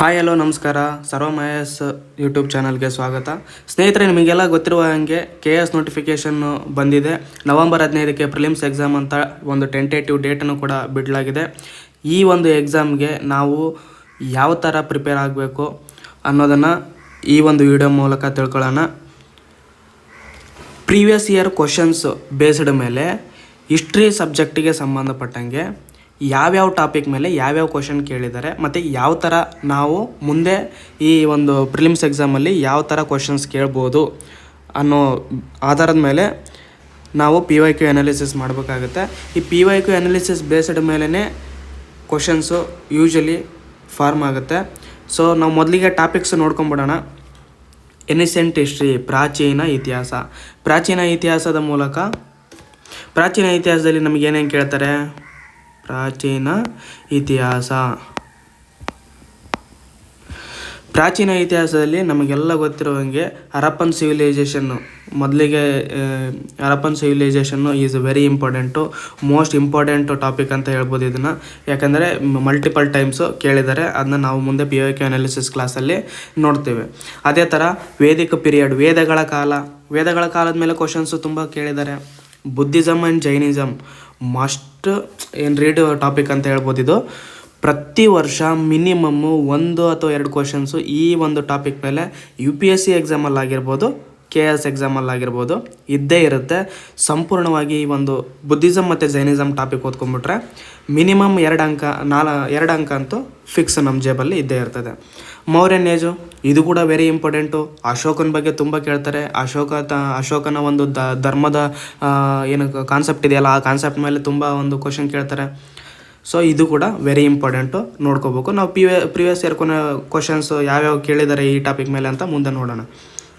Hi hello ನಮಸ್ಕಾರ. ಸರ್ವಮಯಸ್ YouTube ಚಾನಲ್ಗೆ ಸ್ವಾಗತ. ಸ್ನೇಹಿತರೆ, ನಿಮಗೆಲ್ಲ ಗೊತ್ತಿರುವ ಹಾಗೆ KS ನೋಟಿಫಿಕೇಷನ್ ಬಂದಿದೆ. ನವೆಂಬರ್ 15ಕ್ಕೆ ಪ್ರಿಲಿಮ್ಸ್ ಎಕ್ಸಾಮ್ ಅಂತ ಒಂದು ಟೆಂಟೇಟಿವ್ ಡೇಟನ್ನು ಕೂಡ ಬಿಡಲಾಗಿದೆ. ಈ ಒಂದು ಎಕ್ಸಾಮ್ಗೆ ನಾವು ಯಾವ ಥರ ಪ್ರಿಪೇರ್ ಆಗಬೇಕು ಅನ್ನೋದನ್ನು ಈ ಒಂದು ವಿಡಿಯೋ ಮೂಲಕ ತಿಳ್ಕೊಳ್ಳೋಣ. ಪ್ರೀವಿಯಸ್ ಇಯರ್ ಕ್ವಶನ್ಸ್ ಬೇಸ್ಡ್ ಮೇಲೆ ಹಿಸ್ಟ್ರಿ ಸಬ್ಜೆಕ್ಟಿಗೆ ಸಂಬಂಧಪಟ್ಟಂಗೆ ಯಾವ್ಯಾವ ಟಾಪಿಕ್ ಮೇಲೆ ಯಾವ್ಯಾವ ಕ್ವಶನ್ ಕೇಳಿದ್ದಾರೆ ಮತ್ತು ಯಾವ ಥರ ನಾವು ಮುಂದೆ ಈ ಒಂದು ಪ್ರಿಲಿಮ್ಸ್ ಎಕ್ಸಾಮಲ್ಲಿ ಯಾವ ಥರ ಕ್ವಶನ್ಸ್ ಕೇಳ್ಬೋದು ಅನ್ನೋ ಆಧಾರದ ಮೇಲೆ ನಾವು PYQ ಅನಾಲಿಸಿಸ್ ಮಾಡಬೇಕಾಗುತ್ತೆ. ಈ PYQ ಅನಾಲಿಸಿಸ್ ಬೇಸ್ಡ್ ಮೇಲೇ ಕ್ವಶನ್ಸು ಯೂಶ್ವಲಿ ಫಾರ್ಮ್ ಆಗುತ್ತೆ. ಸೊ ನಾವು ಮೊದಲಿಗೆ ಟಾಪಿಕ್ಸ್ ನೋಡ್ಕೊಂಬಿಡೋಣ. ಎನ್ಸಿಯಂಟ್ ಹಿಸ್ಟ್ರಿ, ಪ್ರಾಚೀನ ಇತಿಹಾಸ. ಪ್ರಾಚೀನ ಇತಿಹಾಸದಲ್ಲಿ ನಮಗೆ ಏನೇನು ಕೇಳ್ತಾರೆ? ಪ್ರಾಚೀನ ಇತಿಹಾಸದಲ್ಲಿ ನಮಗೆಲ್ಲ ಗೊತ್ತಿರೋ ಹಾಗೆ ಹರಪ್ಪನ್ ಸಿವಿಲೈಸೇಷನ್ನು ಮೊದಲಿಗೆ ಹರಪ್ಪನ್ ಸಿವಿಲೈಸೇಷನ್ನು is very important, most important topic ಅಂತ ಹೇಳ್ಬೋದು ಇದನ್ನು. ಯಾಕಂದರೆ ಮಲ್ಟಿಪಲ್ ಟೈಮ್ಸು ಕೇಳಿದ್ದಾರೆ. ಅದನ್ನ ನಾವು ಮುಂದೆ PYQ ಅನಾಲಿಸಿಸ್ ಕ್ಲಾಸಲ್ಲಿ ನೋಡ್ತೇವೆ. ಅದೇ ಥರ ವೇದಿಕ ಪೀರಿಯಡ್, ವೇದಗಳ ಕಾಲದ ಮೇಲೆ ಕ್ವಶನ್ಸು ತುಂಬ ಕೇಳಿದ್ದಾರೆ. Buddhism and Jainism must read topic ಅಂತ ಹೇಳ್ಬೋದು. ಇದು ಪ್ರತಿ ವರ್ಷ ಮಿನಿಮಮ್ಮು 1 ಅಥವಾ 2 ಕ್ವಶನ್ಸು ಈ ಒಂದು ಟಾಪಿಕ್ ಮೇಲೆ UPSC ಎಕ್ಸಾಮಲ್ಲಾಗಿರ್ಬೋದು, KS ಎಕ್ಸಾಮಲ್ಲಾಗಿರ್ಬೋದು ಇದ್ದೇ ಇರುತ್ತೆ. ಸಂಪೂರ್ಣವಾಗಿ ಈ ಒಂದು ಬುದ್ಧಿಸಮ್ ಮತ್ತು ಜೈನಿಸಮ್ ಟಾಪಿಕ್ ಓದ್ಕೊಂಡ್ಬಿಟ್ರೆ ಮಿನಿಮಮ್ 2 ಅಂಕ ಅಂತೂ ಫಿಕ್ಸ್ ನಮ್ಮ ಜೇಬಲ್ಲಿ ಇದ್ದೇ ಇರ್ತದೆ. ಮೌರ್ಯನ್ ಏಜು, ಇದು ಕೂಡ ವೆರಿ ಇಂಪಾರ್ಟೆಂಟು. ಅಶೋಕನ ಬಗ್ಗೆ ತುಂಬ ಕೇಳ್ತಾರೆ. ಅಶೋಕನ ಒಂದು ಧರ್ಮದ ಏನು ಕಾನ್ಸೆಪ್ಟ್ ಇದೆಯಲ್ಲ, ಆ ಕಾನ್ಸೆಪ್ಟ್ ಮೇಲೆ ತುಂಬ ಒಂದು ಕ್ವಶನ್ ಕೇಳ್ತಾರೆ. ಸೊ ಇದು ಕೂಡ ವೆರಿ ಇಂಪಾರ್ಟೆಂಟು, ನೋಡ್ಕೋಬೇಕು. ನಾವು ಪ್ರಿವಿಯಸ್ ಇಯರ್ ಕ್ವಶನ್ಸ್ ಯಾವ್ಯಾವ ಕೇಳಿದ್ದಾರೆ ಈ ಟಾಪಿಕ್ ಮೇಲೆ ಅಂತ ಮುಂದೆ ನೋಡೋಣ.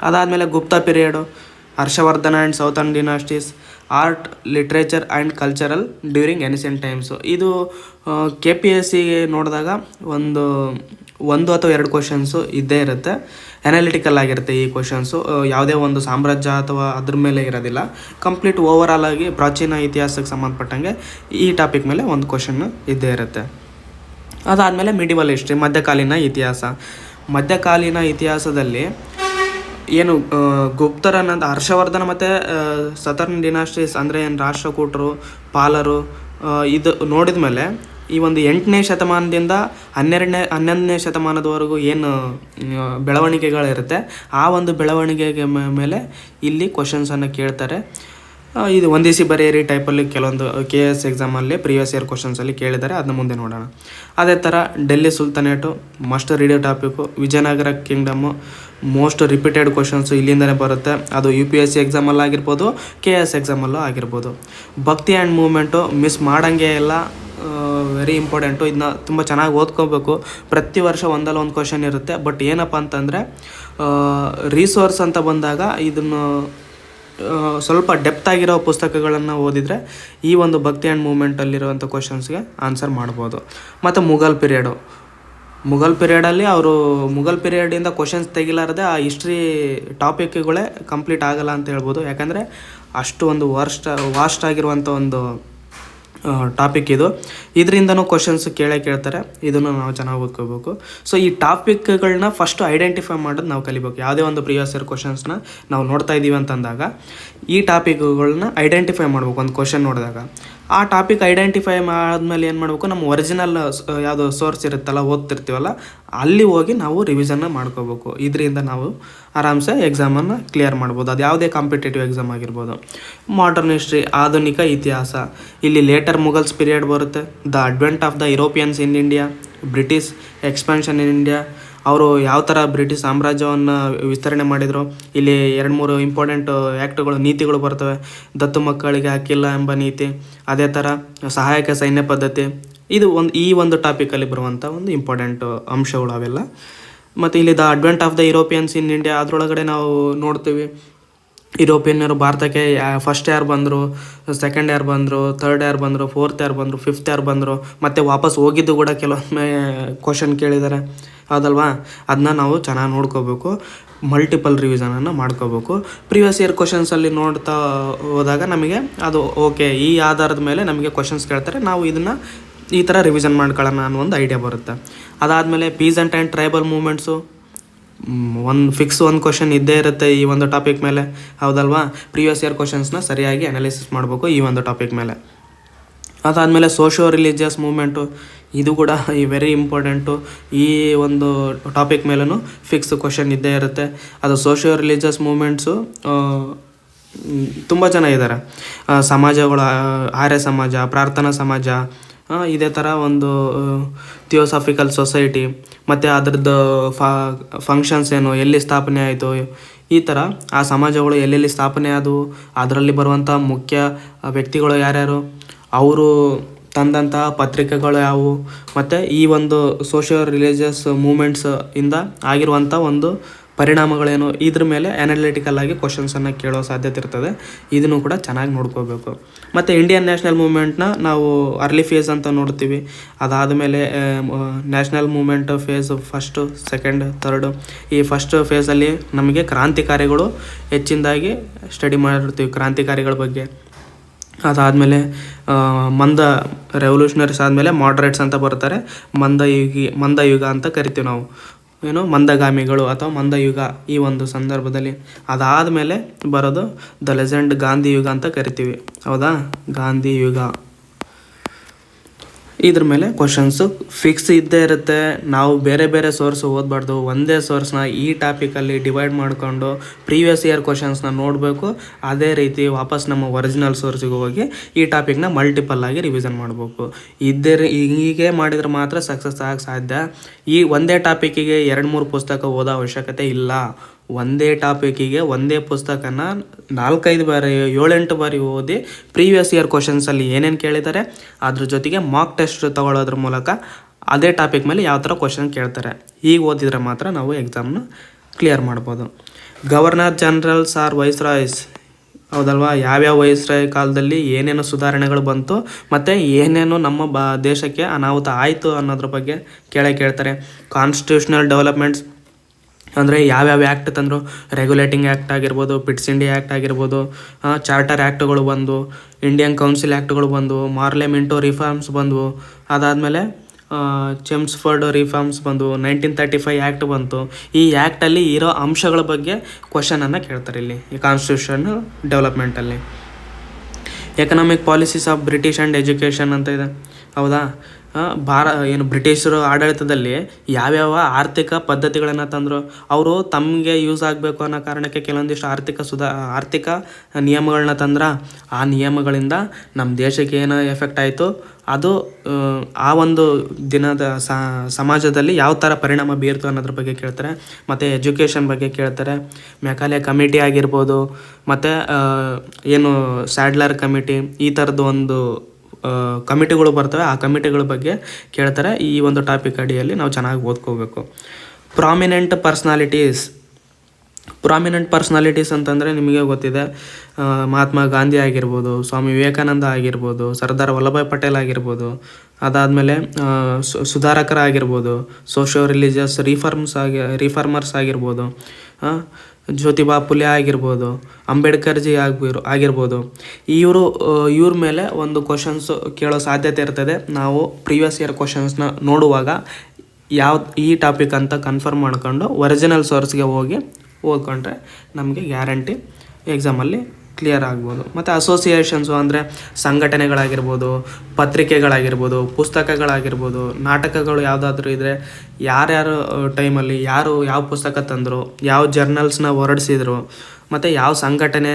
ಅದಾದಮೇಲೆ Gupta period, Harshavardhana and southern dynasties, art, literature and cultural during ancient times. ಇದು KPSCಗೆ ನೋಡಿದಾಗ ಒಂದು ಅಥವಾ 2 ಕ್ವಶನ್ಸು ಇದ್ದೇ ಇರುತ್ತೆ. ಅನಾಲಿಟಿಕಲ್ ಆಗಿರುತ್ತೆ ಈ ಕ್ವಶನ್ಸು. ಯಾವುದೇ ಒಂದು ಸಾಮ್ರಾಜ್ಯ ಅಥವಾ ಅದ್ರ ಮೇಲೆ ಇರೋದಿಲ್ಲ. ಕಂಪ್ಲೀಟ್ ಓವರಾಲ್ ಆಗಿ ಪ್ರಾಚೀನ ಇತಿಹಾಸಕ್ಕೆ ಸಂಬಂಧಪಟ್ಟಂಗೆ ಈ ಟಾಪಿಕ್ ಮೇಲೆ ಒಂದು ಕ್ವಶನ್ ಇದ್ದೇ ಇರುತ್ತೆ. ಅದಾದಮೇಲೆ ಮಿಡಿವಲ್ ಹಿಸ್ಟ್ರಿ, ಮಧ್ಯಕಾಲೀನ ಇತಿಹಾಸದಲ್ಲಿ ಏನು ಗುಪ್ತರನ್ನ ಹರ್ಷವರ್ಧನ ಮತ್ತು ಸತರ್ನ್ ಡಿನಾಸ್ಟೀಸ್ ಅಂದರೆ ಏನು ರಾಷ್ಟ್ರಕೂಟರು, ಪಾಲರು, ಇದು ನೋಡಿದ ಮೇಲೆ ಈ ಒಂದು 8ನೇ ಶತಮಾನದಿಂದ 11ನೇ ಶತಮಾನದವರೆಗೂ ಏನು ಬೆಳವಣಿಗೆಗಳಿರುತ್ತೆ ಆ ಒಂದು ಬೆಳವಣಿಗೆಗೆ ಮೇಲೆ ಇಲ್ಲಿ ಕ್ವಶನ್ಸನ್ನು ಕೇಳ್ತಾರೆ. ಇದು ಹೊಂದಿಸಿ ಬರೆಯಿರಿ ಟೈಪಲ್ಲಿ ಕೆಲವೊಂದು KS ಎಕ್ಸಾಮಲ್ಲಿ ಪ್ರೀವಿಯಸ್ ಇಯರ್ ಕ್ವಶನ್ಸಲ್ಲಿ ಕೇಳಿದ್ದಾರೆ. ಅದನ್ನ ಮುಂದೆ ನೋಡೋಣ. ಅದೇ ಥರ Delhi sultanate must read topic. Vijayanagara kingdom most repeated questions ಇಲ್ಲಿಂದಲೇ ಬರುತ್ತೆ. ಅದು UPSC ಎಕ್ಸಾಮಲ್ಲಾಗಿರ್ಬೋದು, KS ಎಕ್ಸಾಮಲ್ಲೂ ಆಗಿರ್ಬೋದು. ಭಕ್ತಿ ಆ್ಯಂಡ್ ಮೂವ್ಮೆಂಟು ಮಿಸ್ ಮಾಡೋಂಗೆ ಎಲ್ಲ, ವೆರಿ ಇಂಪಾರ್ಟೆಂಟು. ಇದನ್ನ ತುಂಬ ಚೆನ್ನಾಗಿ ಓದ್ಕೋಬೇಕು. ಪ್ರತಿ ವರ್ಷ ಒಂದಲ್ಲ ಒಂದು ಕ್ವಶನ್ ಇರುತ್ತೆ. ಬಟ್ ಏನಪ್ಪ ಅಂತಂದರೆ ರಿಸೋರ್ಸ್ ಅಂತ ಬಂದಾಗ ಇದನ್ನು ಸ್ವಲ್ಪ ಡೆಪ್ತ್ ಆಗಿರೋ ಪುಸ್ತಕಗಳನ್ನು ಓದಿದರೆ ಈ ಒಂದು ಭಕ್ತಿ ಆ್ಯಂಡ್ ಮೂವ್ಮೆಂಟಲ್ಲಿರುವಂಥ ಕ್ವಶನ್ಸ್ಗೆ ಆನ್ಸರ್ ಮಾಡ್ಬೋದು. ಮತ್ತು ಮುಘಲ್ ಪೀರಿಯಡಲ್ಲಿ ಮುಘಲ್ ಪೀರಿಯಡಿಂದ ಕ್ವಶನ್ಸ್ ತೆಗಿಲಾರದೆ ಆ ಹಿಸ್ಟ್ರಿ ಟಾಪಿಕ್ಗಳೇ ಕಂಪ್ಲೀಟ್ ಆಗಲ್ಲ ಅಂತ ಹೇಳ್ಬೋದು. ಯಾಕಂದರೆ ಅಷ್ಟು ಒಂದು ವಾಸ್ಟ್ ಆಗಿರುವಂಥ ಒಂದು ಟಾಪಿಕ್ ಇದು. ಇದರಿಂದನೂ ಕ್ವಶನ್ಸ್ ಕೇಳ್ತಾರೆ. ಇದನ್ನು ನಾವು ಚೆನ್ನಾಗಿ ಓದ್ಕೋಬೇಕು. ಸೊ ಈ ಟಾಪಿಕ್ಗಳನ್ನ ಫಸ್ಟು ಐಡೆಂಟಿಫೈ ಮಾಡೋದು ನಾವು ಕಲಿಬೇಕು. ಯಾವುದೇ ಒಂದು ಪ್ರೀವಿಯಸ್ ಇಯರ್ ಕ್ವಶನ್ಸ್ನ ನಾವು ನೋಡ್ತಾ ಇದ್ದೀವಿ ಅಂತಂದಾಗ ಈ ಟಾಪಿಕ್ಗಳನ್ನ ಐಡೆಂಟಿಫೈ ಮಾಡ್ಬೇಕು. ಒಂದು ಕ್ವಶನ್ ನೋಡಿದಾಗ ಆ ಟಾಪಿಕ್ ಐಡೆಂಟಿಫೈ ಆದಮೇಲೆ ಏನು ಮಾಡಬೇಕು, ನಮ್ಮ ಒರಿಜಿನಲ್ ಯಾವುದೋ ಸೋರ್ಸ್ ಇರುತ್ತಲ್ಲ, ಓದ್ತಿರ್ತೀವಲ್ಲ, ಅಲ್ಲಿ ಹೋಗಿ ನಾವು ರಿವಿಷನ್ನ ಮಾಡ್ಕೋಬೇಕು. ಇದರಿಂದ ನಾವು ಆರಾಮ್ಸೆ ಎಕ್ಸಾಮನ್ನು ಕ್ಲಿಯರ್ ಮಾಡ್ಬೋದು. ಅದು ಯಾವುದೇ ಕಾಂಪಿಟೇಟಿವ್ ಎಕ್ಸಾಮ್ ಆಗಿರ್ಬೋದು. ಮಾಡರ್ನ್ ಹಿಸ್ಟ್ರಿ, ಆಧುನಿಕ ಇತಿಹಾಸ, ಇಲ್ಲಿ ಲೇಟರ್ ಮುಘಲ್ಸ್ ಪೀರಿಯಡ್ ಬರುತ್ತೆ. The advent of the Europeans in India, British expansion in India, ಅವರು ಯಾವ ಥರ ಬ್ರಿಟಿಷ್ ಸಾಮ್ರಾಜ್ಯವನ್ನು ವಿಸ್ತರಣೆ ಮಾಡಿದರು. ಇಲ್ಲಿ 2-3 ಇಂಪಾರ್ಟೆಂಟ್ ನೀತಿಗಳು ಬರ್ತವೆ. ದತ್ತು ಮಕ್ಕಳಿಗೆ ಹಕ್ಕಿಲ್ಲ ಎಂಬ ನೀತಿ, ಅದೇ ಥರ ಸಹಾಯಕ ಸೈನ್ಯ ಪದ್ಧತಿ. ಇದು ಈ ಒಂದು ಟಾಪಿಕಲ್ಲಿ ಬರುವಂಥ ಒಂದು ಇಂಪಾರ್ಟೆಂಟ್ ಅಂಶಗಳು ಅವೆಲ್ಲ. ಮತ್ತು ಇಲ್ಲಿ the advent of the Europeans in India, ಅದರೊಳಗಡೆ ನಾವು ನೋಡ್ತೀವಿ ಯುರೋಪಿಯನ್ನರು ಭಾರತಕ್ಕೆ ಫಸ್ಟ್ ಯಾರು ಬಂದರು, ಸೆಕೆಂಡ್ ಯಾರು ಬಂದರು, ಥರ್ಡ್ ಯಾರು ಬಂದರು, ಫೋರ್ತ್ ಯಾರು ಬಂದರು, ಫಿಫ್ತ್ ಯಾರು ಬಂದರು, ಮತ್ತು ವಾಪಸ್ ಹೋಗಿದ್ದು ಕೂಡ ಕೆಲವೊಮ್ಮೆ ಕ್ವಶನ್ ಕೇಳಿದ್ದಾರೆ, ಹೌದಲ್ವಾ? ಅದನ್ನ ನಾವು ಚೆನ್ನಾಗಿ ನೋಡ್ಕೋಬೇಕು. ಮಲ್ಟಿಪಲ್ ರಿವಿಷನನ್ನು ಮಾಡ್ಕೋಬೇಕು. ಪ್ರೀವಿಯಸ್ ಇಯರ್ ಕ್ವಶನ್ಸಲ್ಲಿ ನೋಡ್ತಾ ಹೋದಾಗ ನಮಗೆ ಅದು ಓಕೆ, ಈ ಆಧಾರದ ಮೇಲೆ ನಮಗೆ ಕ್ವಶನ್ಸ್ ಕೇಳ್ತಾರೆ, ನಾವು ಇದನ್ನು ಈ ಥರ ರಿವಿಷನ್ ಮಾಡ್ಕೊಳ್ಳೋಣ ಅನ್ನೋ ಒಂದು ಐಡಿಯಾ ಬರುತ್ತೆ. ಅದಾದಮೇಲೆ ಪೀಸೆಂಟ್ ಆ್ಯಂಡ್ ಟ್ರೈಬಲ್ ಮೂಮೆಂಟ್ಸು ಒಂದು ಕ್ವಶನ್ ಇದ್ದೇ ಇರುತ್ತೆ ಈ ಒಂದು ಟಾಪಿಕ್ ಮೇಲೆ, ಹೌದಲ್ವಾ? ಪ್ರೀವಿಯಸ್ ಇಯರ್ ಕ್ವಶನ್ಸ್ನ ಸರಿಯಾಗಿ ಅನಾಲಿಸಿಸ್ ಮಾಡಬೇಕು ಈ ಒಂದು ಟಾಪಿಕ್ ಮೇಲೆ. ಅದಾದಮೇಲೆ ಸೋಷಿಯೋ ರಿಲಿಜಿಯಸ್ ಮೂಮೆಂಟು, ಇದು ಕೂಡ ವೆರಿ ಇಂಪಾರ್ಟೆಂಟು. ಈ ಒಂದು ಟಾಪಿಕ್ ಮೇಲೂ ಫಿಕ್ಸ್ ಕ್ವಶನ್ ಇದ್ದೇ ಇರುತ್ತೆ. ಅದು ಸೋಷಿಯೋ ರಿಲಿಜಿಯಸ್ ಮೂಮೆಂಟ್ಸು ತುಂಬ ಜನ ಇದ್ದಾರೆ. ಸಮಾಜಗಳು, ಆರ್ಯ ಸಮಾಜ, ಪ್ರಾರ್ಥನಾ ಸಮಾಜ, ಇದೇ ಥರ ಒಂದು ಥಿಯೋಸಾಫಿಕಲ್ ಸೊಸೈಟಿ, ಮತ್ತು ಅದರದ್ದು ಫಂಕ್ಷನ್ಸ್ ಏನು, ಎಲ್ಲಿ ಸ್ಥಾಪನೆ ಆಯಿತು, ಈ ಥರ ಆ ಸಮಾಜಗಳು ಎಲ್ಲೆಲ್ಲಿ ಸ್ಥಾಪನೆ ಆದವು, ಅದರಲ್ಲಿ ಬರುವಂಥ ಮುಖ್ಯ ವ್ಯಕ್ತಿಗಳು ಯಾರ್ಯಾರು, ಅವರು ತಂದಂತಹ ಪತ್ರಿಕೆಗಳು ಯಾವುವು, ಮತ್ತು ಈ ಒಂದು ಸೋಷಿಯಲ್ ರಿಲಿಜಿಯಸ್ ಮೂಮೆಂಟ್ಸ್ ಇಂದ ಆಗಿರುವಂಥ ಒಂದು ಪರಿಣಾಮಗಳೇನು, ಇದ್ರ ಮೇಲೆ ಅನಾಲಿಟಿಕಲ್ ಆಗಿ ಕ್ವಶನ್ಸನ್ನು ಕೇಳೋ ಸಾಧ್ಯತೆ ಇರ್ತದೆ. ಇದನ್ನು ಕೂಡ ಚೆನ್ನಾಗಿ ನೋಡ್ಕೋಬೇಕು. ಮತ್ತು ಇಂಡಿಯನ್ ನ್ಯಾಷನಲ್ ಮೂಮೆಂಟ್ನ ನಾವು ಅರ್ಲಿ ಫೇಸ್ ಅಂತ ನೋಡ್ತೀವಿ. ಅದಾದಮೇಲೆ national movement phase first, second, third. ಈ ಫಸ್ಟ್ ಫೇಸಲ್ಲಿ ನಮಗೆ ಕ್ರಾಂತಿಕಾರಿಗಳು ಹೆಚ್ಚಿನದಾಗಿ ಸ್ಟಡಿ ಮಾಡಿರ್ತೀವಿ, ಕ್ರಾಂತಿಕಾರಿಗಳ ಬಗ್ಗೆ. ಅದಾದಮೇಲೆ ರೆವಲ್ಯೂಷನರೀಸ್ ಆದಮೇಲೆ ಮಾಡ್ರೇಟ್ಸ್ ಅಂತ ಬರ್ತಾರೆ. ಮಂದಯುಗ ಅಂತ ಕರಿತೀವಿ ನಾವು, ಮಂದಗಾಮಿಗಳು ಅಥವಾ ಮಂದಯುಗ ಈ ಒಂದು ಸಂದರ್ಭದಲ್ಲಿ. ಅದಾದಮೇಲೆ ಬರೋದು ದ ಲೆಜೆಂಡ್ ಗಾಂಧಿ ಯುಗ ಅಂತ ಕರಿತೀವಿ, ಹೌದಾ? ಗಾಂಧಿ ಯುಗ. ಇದ್ರ ಮೇಲೆ ಕ್ವಶನ್ಸು ಫಿಕ್ಸ್ ಇದ್ದೇ ಇರುತ್ತೆ. ನಾವು ಬೇರೆ ಬೇರೆ ಸೋರ್ಸ್ ಓದಬಾರ್ದು, ಒಂದೇ ಸೋರ್ಸ್ನ ಈ ಟಾಪಿಕಲ್ಲಿ ಡಿವೈಡ್ ಮಾಡಿಕೊಂಡು ಪ್ರೀವಿಯಸ್ ಇಯರ್ ಕ್ವಶನ್ಸ್ನ ನೋಡಬೇಕು. ಅದೇ ರೀತಿ ವಾಪಸ್ ನಮ್ಮ ಒರಿಜಿನಲ್ ಸೋರ್ಸಿಗೆ ಹೋಗಿ ಈ ಟಾಪಿಕ್ನ ಮಲ್ಟಿಪಲ್ ಆಗಿ ರಿವಿಷನ್ ಮಾಡಬೇಕು. ಹೀಗೆ ಮಾಡಿದ್ರೆ ಮಾತ್ರ ಸಕ್ಸಸ್ ಆಗಕ್ಕೆ ಸಾಧ್ಯ. ಈ ಒಂದೇ ಟಾಪಿಕ್ಕಿಗೆ 2-3 ಪುಸ್ತಕ ಓದೋ ಅವಶ್ಯಕತೆ ಇಲ್ಲ. ಒಂದೇ ಟಾಪಿಕ್ಕಿಗೆ ಒಂದೇ ಪುಸ್ತಕನ 4-5 ಬಾರಿ, 7-8 ಬಾರಿ ಓದಿ ಪ್ರೀವಿಯಸ್ ಇಯರ್ ಕ್ವಶನ್ಸಲ್ಲಿ ಏನೇನು ಕೇಳಿದ್ದಾರೆ ಅದ್ರ ಜೊತೆಗೆ ಮಾಕ್ ಟೆಸ್ಟ್ ತೊಗೊಳ್ಳೋದ್ರ ಮೂಲಕ ಅದೇ ಟಾಪಿಕ್ ಮೇಲೆ ಯಾವ ಥರ ಕ್ವಶನ್ ಕೇಳ್ತಾರೆ ಹೀಗೆ ಓದಿದರೆ ಮಾತ್ರ ನಾವು ಎಕ್ಸಾಮ್ನ ಕ್ಲಿಯರ್ ಮಾಡ್ಬೋದು. ಗವರ್ನರ್ ಜನರಲ್ಸ್ ಆರ್ ವೈಸ್ರಾಯ್ಸ್, ಹೌದಲ್ವಾ? ಯಾವ್ಯಾವ ವೈಸ್ರಾಯ್ ಕಾಲದಲ್ಲಿ ಏನೇನು ಸುಧಾರಣೆಗಳು ಬಂತು ಮತ್ತು ಏನೇನು ನಮ್ಮ ದೇಶಕ್ಕೆ ಅನಾಹುತ ಆಯಿತು ಅನ್ನೋದ್ರ ಬಗ್ಗೆ ಕೇಳ್ತಾರೆ. ಕಾನ್ಸ್ಟಿಟ್ಯೂಷನಲ್ ಡೆವಲಪ್ಮೆಂಟ್ಸ್ ಅಂದರೆ ಯಾವ್ಯಾವ ಆ್ಯಕ್ಟ್ ತಂದರು, ರೆಗ್ಯುಲೇಟಿಂಗ್ ಆ್ಯಕ್ಟ್ ಆಗಿರ್ಬೋದು, ಪಿಟ್ಸ್ ಇಂಡಿಯಾ ಆ್ಯಕ್ಟ್ ಆಗಿರ್ಬೋದು, ಚಾರ್ಟರ್ ಆ್ಯಕ್ಟ್ಗಳು ಬಂದು, ಇಂಡಿಯನ್ ಕೌನ್ಸಿಲ್ ಆ್ಯಕ್ಟ್ಗಳು ಬಂದು, ಮಾರ್ಲೆಮೆಂಟೋ ರಿಫಾರ್ಮ್ಸ್ ಬಂದವು. ಅದಾದಮೇಲೆ ಚೆಮ್ಸ್ಫರ್ಡ್ ರಿಫಾರ್ಮ್ಸ್ ಬಂದು, 1935 ಆ್ಯಕ್ಟ್ ಬಂತು. ಈ ಆ್ಯಕ್ಟಲ್ಲಿ ಇರೋ ಅಂಶಗಳ ಬಗ್ಗೆ ಕ್ವಶನನ್ನು ಕೇಳ್ತಾರೆ ಇಲ್ಲಿ ಈ ಕಾನ್ಸ್ಟಿಟ್ಯೂಷನ್ ಡೆವಲಪ್ಮೆಂಟಲ್ಲಿ. Economic policies of British and education ಅಂತ ಇದೆ, ಹೌದಾ? ಬ್ರಿಟಿಷರು ಆಡಳಿತದಲ್ಲಿ ಯಾವ್ಯಾವ ಆರ್ಥಿಕ ಪದ್ಧತಿಗಳನ್ನು ತಂದರು, ಅವರು ತಮಗೆ ಯೂಸ್ ಆಗಬೇಕು ಅನ್ನೋ ಕಾರಣಕ್ಕೆ ಕೆಲವೊಂದಿಷ್ಟು ಆರ್ಥಿಕ ನಿಯಮಗಳನ್ನ ತಂದ್ರೆ ಆ ನಿಯಮಗಳಿಂದ ನಮ್ಮ ದೇಶಕ್ಕೆ ಏನು ಎಫೆಕ್ಟ್ ಆಯಿತು, ಅದು ಆ ಒಂದು ದಿನದ ಸಮಾಜದಲ್ಲಿ ಯಾವ ಥರ ಪರಿಣಾಮ ಬೀರ್ತು ಅನ್ನೋದ್ರ ಬಗ್ಗೆ ಕೇಳ್ತಾರೆ. ಮತ್ತು ಎಜುಕೇಷನ್ ಬಗ್ಗೆ ಕೇಳ್ತಾರೆ. ಮೆಕಾಲೆ ಕಮಿಟಿ ಆಗಿರ್ಬೋದು, ಮತ್ತು ಏನು ಸ್ಯಾಡ್ಲರ್ ಕಮಿಟಿ, ಈ ಥರದ್ದು ಒಂದು ಕಮಿಟಿಗಳು ಬರ್ತವೆ, ಆ ಕಮಿಟಿಗಳ ಬಗ್ಗೆ ಕೇಳ್ತಾರೆ. ಈ ಒಂದು ಟಾಪಿಕ್ ಅಡಿಯಲ್ಲಿ ನಾವು ಚೆನ್ನಾಗಿ ಓದ್ಕೋಬೇಕು. ಪ್ರಾಮಿನೆಂಟ್ ಪರ್ಸ್ನಾಲಿಟೀಸ್ ಅಂತಂದರೆ ನಿಮಗೆ ಗೊತ್ತಿದೆ, ಮಹಾತ್ಮ ಗಾಂಧಿ ಆಗಿರ್ಬೋದು, ಸ್ವಾಮಿ ವಿವೇಕಾನಂದ ಆಗಿರ್ಬೋದು, ಸರ್ದಾರ್ ವಲ್ಲಭಾಯ್ ಪಟೇಲ್ ಆಗಿರ್ಬೋದು, ಅದಾದಮೇಲೆ ಸುಧಾರಕರಾಗಿರ್ಬೋದು, ಸೋಷಿಯೋ ರಿಲಿಜಿಯಸ್ ರಿಫಾರ್ಮರ್ಸ್ ಆಗಿರ್ಬೋದು, ಜ್ಯೋತಿಬಾ ಫುಲೆ ಆಗಿರ್ಬೋದು, ಅಂಬೇಡ್ಕರ್ಜಿ ಆಗಿರ್ಬೋದು. ಇವ್ರ ಮೇಲೆ ಒಂದು ಕ್ವಶನ್ಸ್ ಕೇಳೋ ಸಾಧ್ಯತೆ ಇರ್ತದೆ. ನಾವು ಪ್ರೀವಿಯಸ್ ಇಯರ್ ಕ್ವಶನ್ಸ್ನ ನೋಡುವಾಗ ಈ ಟಾಪಿಕ್ ಅಂತ ಕನ್ಫರ್ಮ್ ಮಾಡ್ಕೊಂಡು ಒರಿಜಿನಲ್ ಸೋರ್ಸ್ಗೆ ಹೋಗಿ ಓದ್ಕೊಂಡ್ರೆ ನಮಗೆ ಗ್ಯಾರಂಟಿ ಎಕ್ಸಾಮಲ್ಲಿ ಕ್ಲಿಯರ್ ಆಗ್ಬೋದು. ಮತ್ತು ಅಸೋಸಿಯೇಷನ್ಸು ಅಂದರೆ ಸಂಘಟನೆಗಳಾಗಿರ್ಬೋದು, ಪತ್ರಿಕೆಗಳಾಗಿರ್ಬೋದು, ಪುಸ್ತಕಗಳಾಗಿರ್ಬೋದು, ನಾಟಕಗಳು ಯಾವುದಾದ್ರೂ ಇದ್ದರೆ ಯಾರ್ಯಾರು ಟೈಮಲ್ಲಿ ಯಾರು ಯಾವ ಪುಸ್ತಕ ತಂದರು, ಯಾವ ಜರ್ನಲ್ಸ್ನ ಹೊರಡಿಸಿದ್ರು, ಮತ್ತು ಯಾವ ಸಂಘಟನೆ,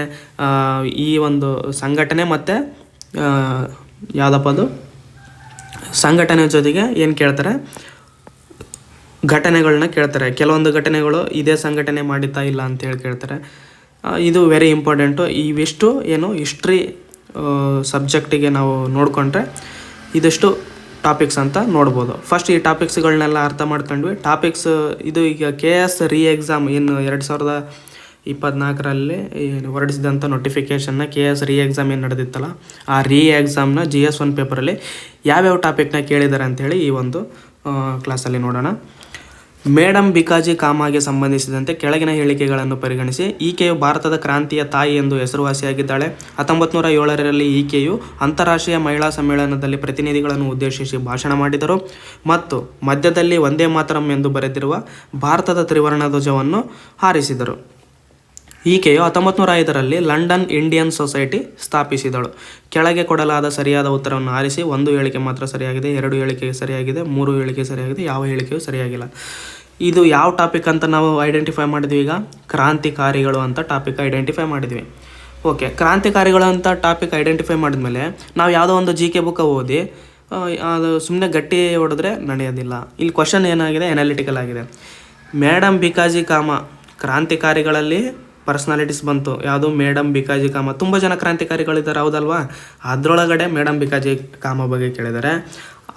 ಈ ಒಂದು ಸಂಘಟನೆ ಮತ್ತು ಯಾವುದಪ್ಪ ಅದು ಸಂಘಟನೆ ಜೊತೆಗೆ ಏನು ಕೇಳ್ತಾರೆ, ಘಟನೆಗಳನ್ನ ಕೇಳ್ತಾರೆ. ಕೆಲವೊಂದು ಘಟನೆಗಳು ಇದೇ ಸಂಘಟನೆ ಮಾಡಿತ್ತಾ ಇಲ್ಲ ಅಂತೇಳಿ ಕೇಳ್ತಾರೆ. ಇದು ವೆರಿ ಇಂಪಾರ್ಟೆಂಟು. ಇವಿಷ್ಟು ಹಿಸ್ಟ್ರಿ ಸಬ್ಜೆಕ್ಟಿಗೆ ನಾವು ನೋಡಿಕೊಂಡ್ರೆ ಇದಿಷ್ಟು ಟಾಪಿಕ್ಸ್ ಅಂತ ನೋಡ್ಬೋದು. ಫಸ್ಟ್ ಈ ಟಾಪಿಕ್ಸ್ಗಳನ್ನೆಲ್ಲ ಅರ್ಥ ಮಾಡ್ಕೊಂಡ್ವಿ. ಇದು ಈಗ KS ಎಕ್ಸಾಮ್ ಏನು 2024ರಲ್ಲಿ ಹೊರಡಿಸಿದಂಥ ನೋಟಿಫಿಕೇಷನ್ನ KS ಎಕ್ಸಾಮ್ ಏನು ನಡೆದಿತ್ತಲ್ಲ, ಆ ಎಕ್ಸಾಮ್ನ GS1 ಪೇಪರಲ್ಲಿ ಯಾವ್ಯಾವ ಟಾಪಿಕ್ನ ಕೇಳಿದ್ದಾರೆ ಅಂಥೇಳಿ ಈ ಒಂದು ಕ್ಲಾಸಲ್ಲಿ ನೋಡೋಣ. ಮೇಡಮ್ ಬಿಕಾಜಿ ಕಾಮಾಗೆ ಸಂಬಂಧಿಸಿದಂತೆ ಕೆಳಗಿನ ಹೇಳಿಕೆಗಳನ್ನು ಪರಿಗಣಿಸಿ. ಈಕೆಯು ಭಾರತದ ಕ್ರಾಂತಿಯ ತಾಯಿ ಎಂದು ಹೆಸರುವಾಸಿಯಾಗಿದ್ದಾಳೆ. 1907ರಲ್ಲಿ ಈಕೆಯು ಅಂತಾರಾಷ್ಟ್ರೀಯ ಮಹಿಳಾ ಸಮ್ಮೇಳನದಲ್ಲಿ ಪ್ರತಿನಿಧಿಗಳನ್ನು ಉದ್ದೇಶಿಸಿ ಭಾಷಣ ಮಾಡಿದರು ಮತ್ತು ಮಧ್ಯದಲ್ಲಿ ವಂದೇ ಮಾತರಂ ಎಂದು ಬರೆದಿರುವ ಭಾರತದ ತ್ರಿವರ್ಣ ಧ್ವಜವನ್ನು ಹಾರಿಸಿದರು. ಈಕೆಯು 1905ರಲ್ಲಿ ಲಂಡನ್ ಇಂಡಿಯನ್ ಸೊಸೈಟಿ ಸ್ಥಾಪಿಸಿದಳು. ಕೆಳಗೆ ಕೊಡಲಾದ ಸರಿಯಾದ ಉತ್ತರವನ್ನು ಆರಿಸಿ. 1 ಹೇಳಿಕೆ ಮಾತ್ರ ಸರಿಯಾಗಿದೆ, 2 ಹೇಳಿಕೆ ಸರಿಯಾಗಿದೆ, 3 ಹೇಳಿಕೆ ಸರಿಯಾಗಿದೆ, ಯಾವ ಹೇಳಿಕೆಯೂ ಸರಿಯಾಗಿಲ್ಲ. ಇದು ಯಾವ ಟಾಪಿಕ್ ಅಂತ ನಾವು ಐಡೆಂಟಿಫೈ ಮಾಡಿದ್ವಿ? ಈಗ ಕ್ರಾಂತಿಕಾರಿಗಳು ಅಂತ ಟಾಪಿಕ್ ಐಡೆಂಟಿಫೈ ಮಾಡಿದ್ವಿ. ಓಕೆ, ಕ್ರಾಂತಿಕಾರಿಗಳು ಅಂತ ಟಾಪಿಕ್ ಐಡೆಂಟಿಫೈ ಮಾಡಿದ್ಮೇಲೆ ನಾವು ಯಾವುದೋ ಒಂದು GK ಬುಕ್ಕ ಓದಿ ಅದು ಸುಮ್ಮನೆ ಗಟ್ಟಿ ಹೊಡೆದ್ರೆ ನಡೆಯೋದಿಲ್ಲ. ಇಲ್ಲಿ ಕ್ವಶನ್ ಏನಾಗಿದೆ? ಎನಾಲಿಟಿಕಲ್ ಆಗಿದೆ. ಮೇಡಮ್ ಬಿಕಾಜಿ ಕಾಮ ಕ್ರಾಂತಿಕಾರಿಗಳಲ್ಲಿ ಪರ್ಸ್ನಾಲಿಟೀಸ್ ಬಂತು. ಯಾವುದು? ಮೇಡಮ್ ಬಿಕಾಜಿ ಕಾಮ. ತುಂಬ ಜನ ಕ್ರಾಂತಿಕಾರಿಗಳಿದ್ದಾರೆ, ಹೌದಲ್ವಾ? ಅದರೊಳಗಡೆ ಮೇಡಮ್ ಬಿಕಾಜಿ ಕಾಮ ಬಗ್ಗೆ ಕೇಳಿದ್ದಾರೆ.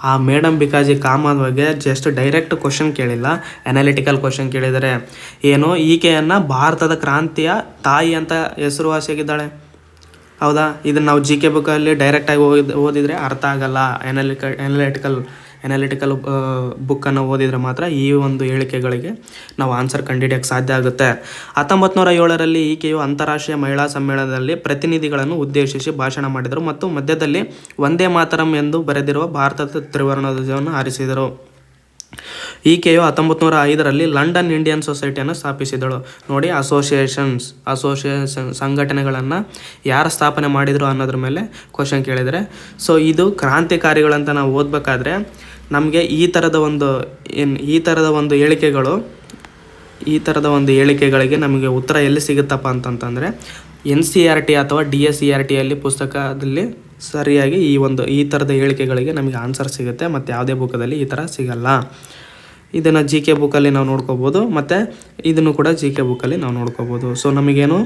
ಆ ಮೇಡಮ್ ಬಿಕಾಜಿ ಕಾಮ ಬಗ್ಗೆ ಜಸ್ಟ್ ಡೈರೆಕ್ಟ್ ಕ್ವಶನ್ ಕೇಳಿಲ್ಲ, ಅನಾಲಿಟಿಕಲ್ ಕ್ವಶನ್ ಕೇಳಿದ್ದಾರೆ. ಏನು? ಈಕೆಯನ್ನು ಭಾರತದ ಕ್ರಾಂತಿಯ ತಾಯಿ ಅಂತ ಹೆಸರುವಾಸಿಯಾಗಿದ್ದಾಳೆ, ಹೌದಾ? ಇದನ್ನು ನಾವು GK ಬುಕ್ಕಲ್ಲಿ ಡೈರೆಕ್ಟಾಗಿ ಓದಿದರೆ ಅರ್ಥ ಆಗಲ್ಲ. ಎನಾಲಿಟಿಕಲ್ ಬುಕ್ಕನ್ನು ಓದಿದರೆ ಮಾತ್ರ ಈ ಒಂದು ಹೇಳಿಕೆಗಳಿಗೆ ನಾವು ಆನ್ಸರ್ ಕಂಡುಹಿಡಿಯೋಕ್ಕೆ ಸಾಧ್ಯ ಆಗುತ್ತೆ. 1907ರಲ್ಲಿ ಈಕೆಯು ಅಂತಾರಾಷ್ಟ್ರೀಯ ಮಹಿಳಾ ಸಮ್ಮೇಳನದಲ್ಲಿ ಪ್ರತಿನಿಧಿಗಳನ್ನು ಉದ್ದೇಶಿಸಿ ಭಾಷಣ ಮಾಡಿದರು ಮತ್ತು ಮಧ್ಯದಲ್ಲಿ ವಂದೇ ಮಾತರಂ ಎಂದು ಬರೆದಿರುವ ಭಾರತದ ತ್ರಿವರ್ಣ ಧ್ವಜವನ್ನು ಹಾರಿಸಿದರು. ಈಕೆಯು 1905ರಲ್ಲಿ ಲಂಡನ್ ಇಂಡಿಯನ್ ಸೊಸೈಟಿಯನ್ನು ಸ್ಥಾಪಿಸಿದಳು. ನೋಡಿ, ಅಸೋಸಿಯೇಷನ್ ಸಂಘಟನೆಗಳನ್ನು ಯಾರು ಸ್ಥಾಪನೆ ಮಾಡಿದರು ಅನ್ನೋದ್ರ ಮೇಲೆ ಕ್ವಶನ್ ಕೇಳಿದರೆ. ಸೊ ಇದು ಕ್ರಾಂತಿಕಾರಿಗಳಂತ ನಾವು ಓದಬೇಕಾದ್ರೆ ನಮಗೆ ಈ ಥರದ ಒಂದು ಹೇಳಿಕೆಗಳಿಗೆ ನಮಗೆ ಉತ್ತರ ಎಲ್ಲಿ ಸಿಗುತ್ತಪ್ಪ ಅಂತಂತಂದರೆ NCERT ಅಥವಾ DSERTಯಲ್ಲಿ ಪುಸ್ತಕದಲ್ಲಿ ಸರಿಯಾಗಿ ಈ ಥರದ ಹೇಳಿಕೆಗಳಿಗೆ ನಮಗೆ ಆನ್ಸರ್ ಸಿಗುತ್ತೆ. ಮತ್ತು ಯಾವುದೇ ಬುಕ್ಕದಲ್ಲಿ ಈ ಥರ ಸಿಗಲ್ಲ. ಇದನ್ನು GK ಬುಕ್ಕಲ್ಲಿ ನಾವು ನೋಡ್ಕೋಬೋದು, ಮತ್ತು ಇದನ್ನು ಕೂಡ GK ಬುಕ್ಕಲ್ಲಿ ನಾವು ನೋಡ್ಕೋಬೋದು. ಸೊ ನಮಗೇನು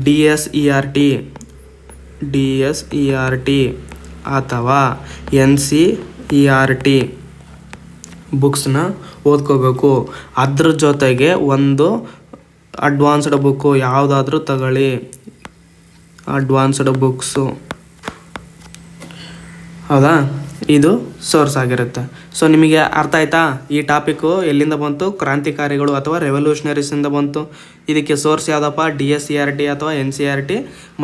DSERT ಅಥವಾ NCERT ಬುಕ್ಸ್ನ ಓದ್ಕೋಬೇಕು. ಅದ್ರ ಜೊತೆಗೆ ಒಂದು ಅಡ್ವಾನ್ಸ್ಡ್ ಬುಕ್ಕು ಯಾವುದಾದ್ರೂ ತಗೊಳ್ಳಿ, ಅಡ್ವಾನ್ಸ್ಡ್ ಬುಕ್ಸು, ಹೌದಾ? ಇದು ಸೋರ್ಸ್ ಆಗಿರುತ್ತೆ. ಸೊ ನಿಮಗೆ ಅರ್ಥ ಆಯ್ತಾ? ಈ ಟಾಪಿಕ್ಕು ಎಲ್ಲಿಂದ ಬಂತು? ಕ್ರಾಂತಿಕಾರಿಗಳು ಅಥವಾ ರೆವಲ್ಯೂಷನರೀಸಿಂದ ಬಂತು. ಇದಕ್ಕೆ ಸೋರ್ಸ್ ಯಾವುದಪ್ಪ? DSERT ಅಥವಾ NCERT.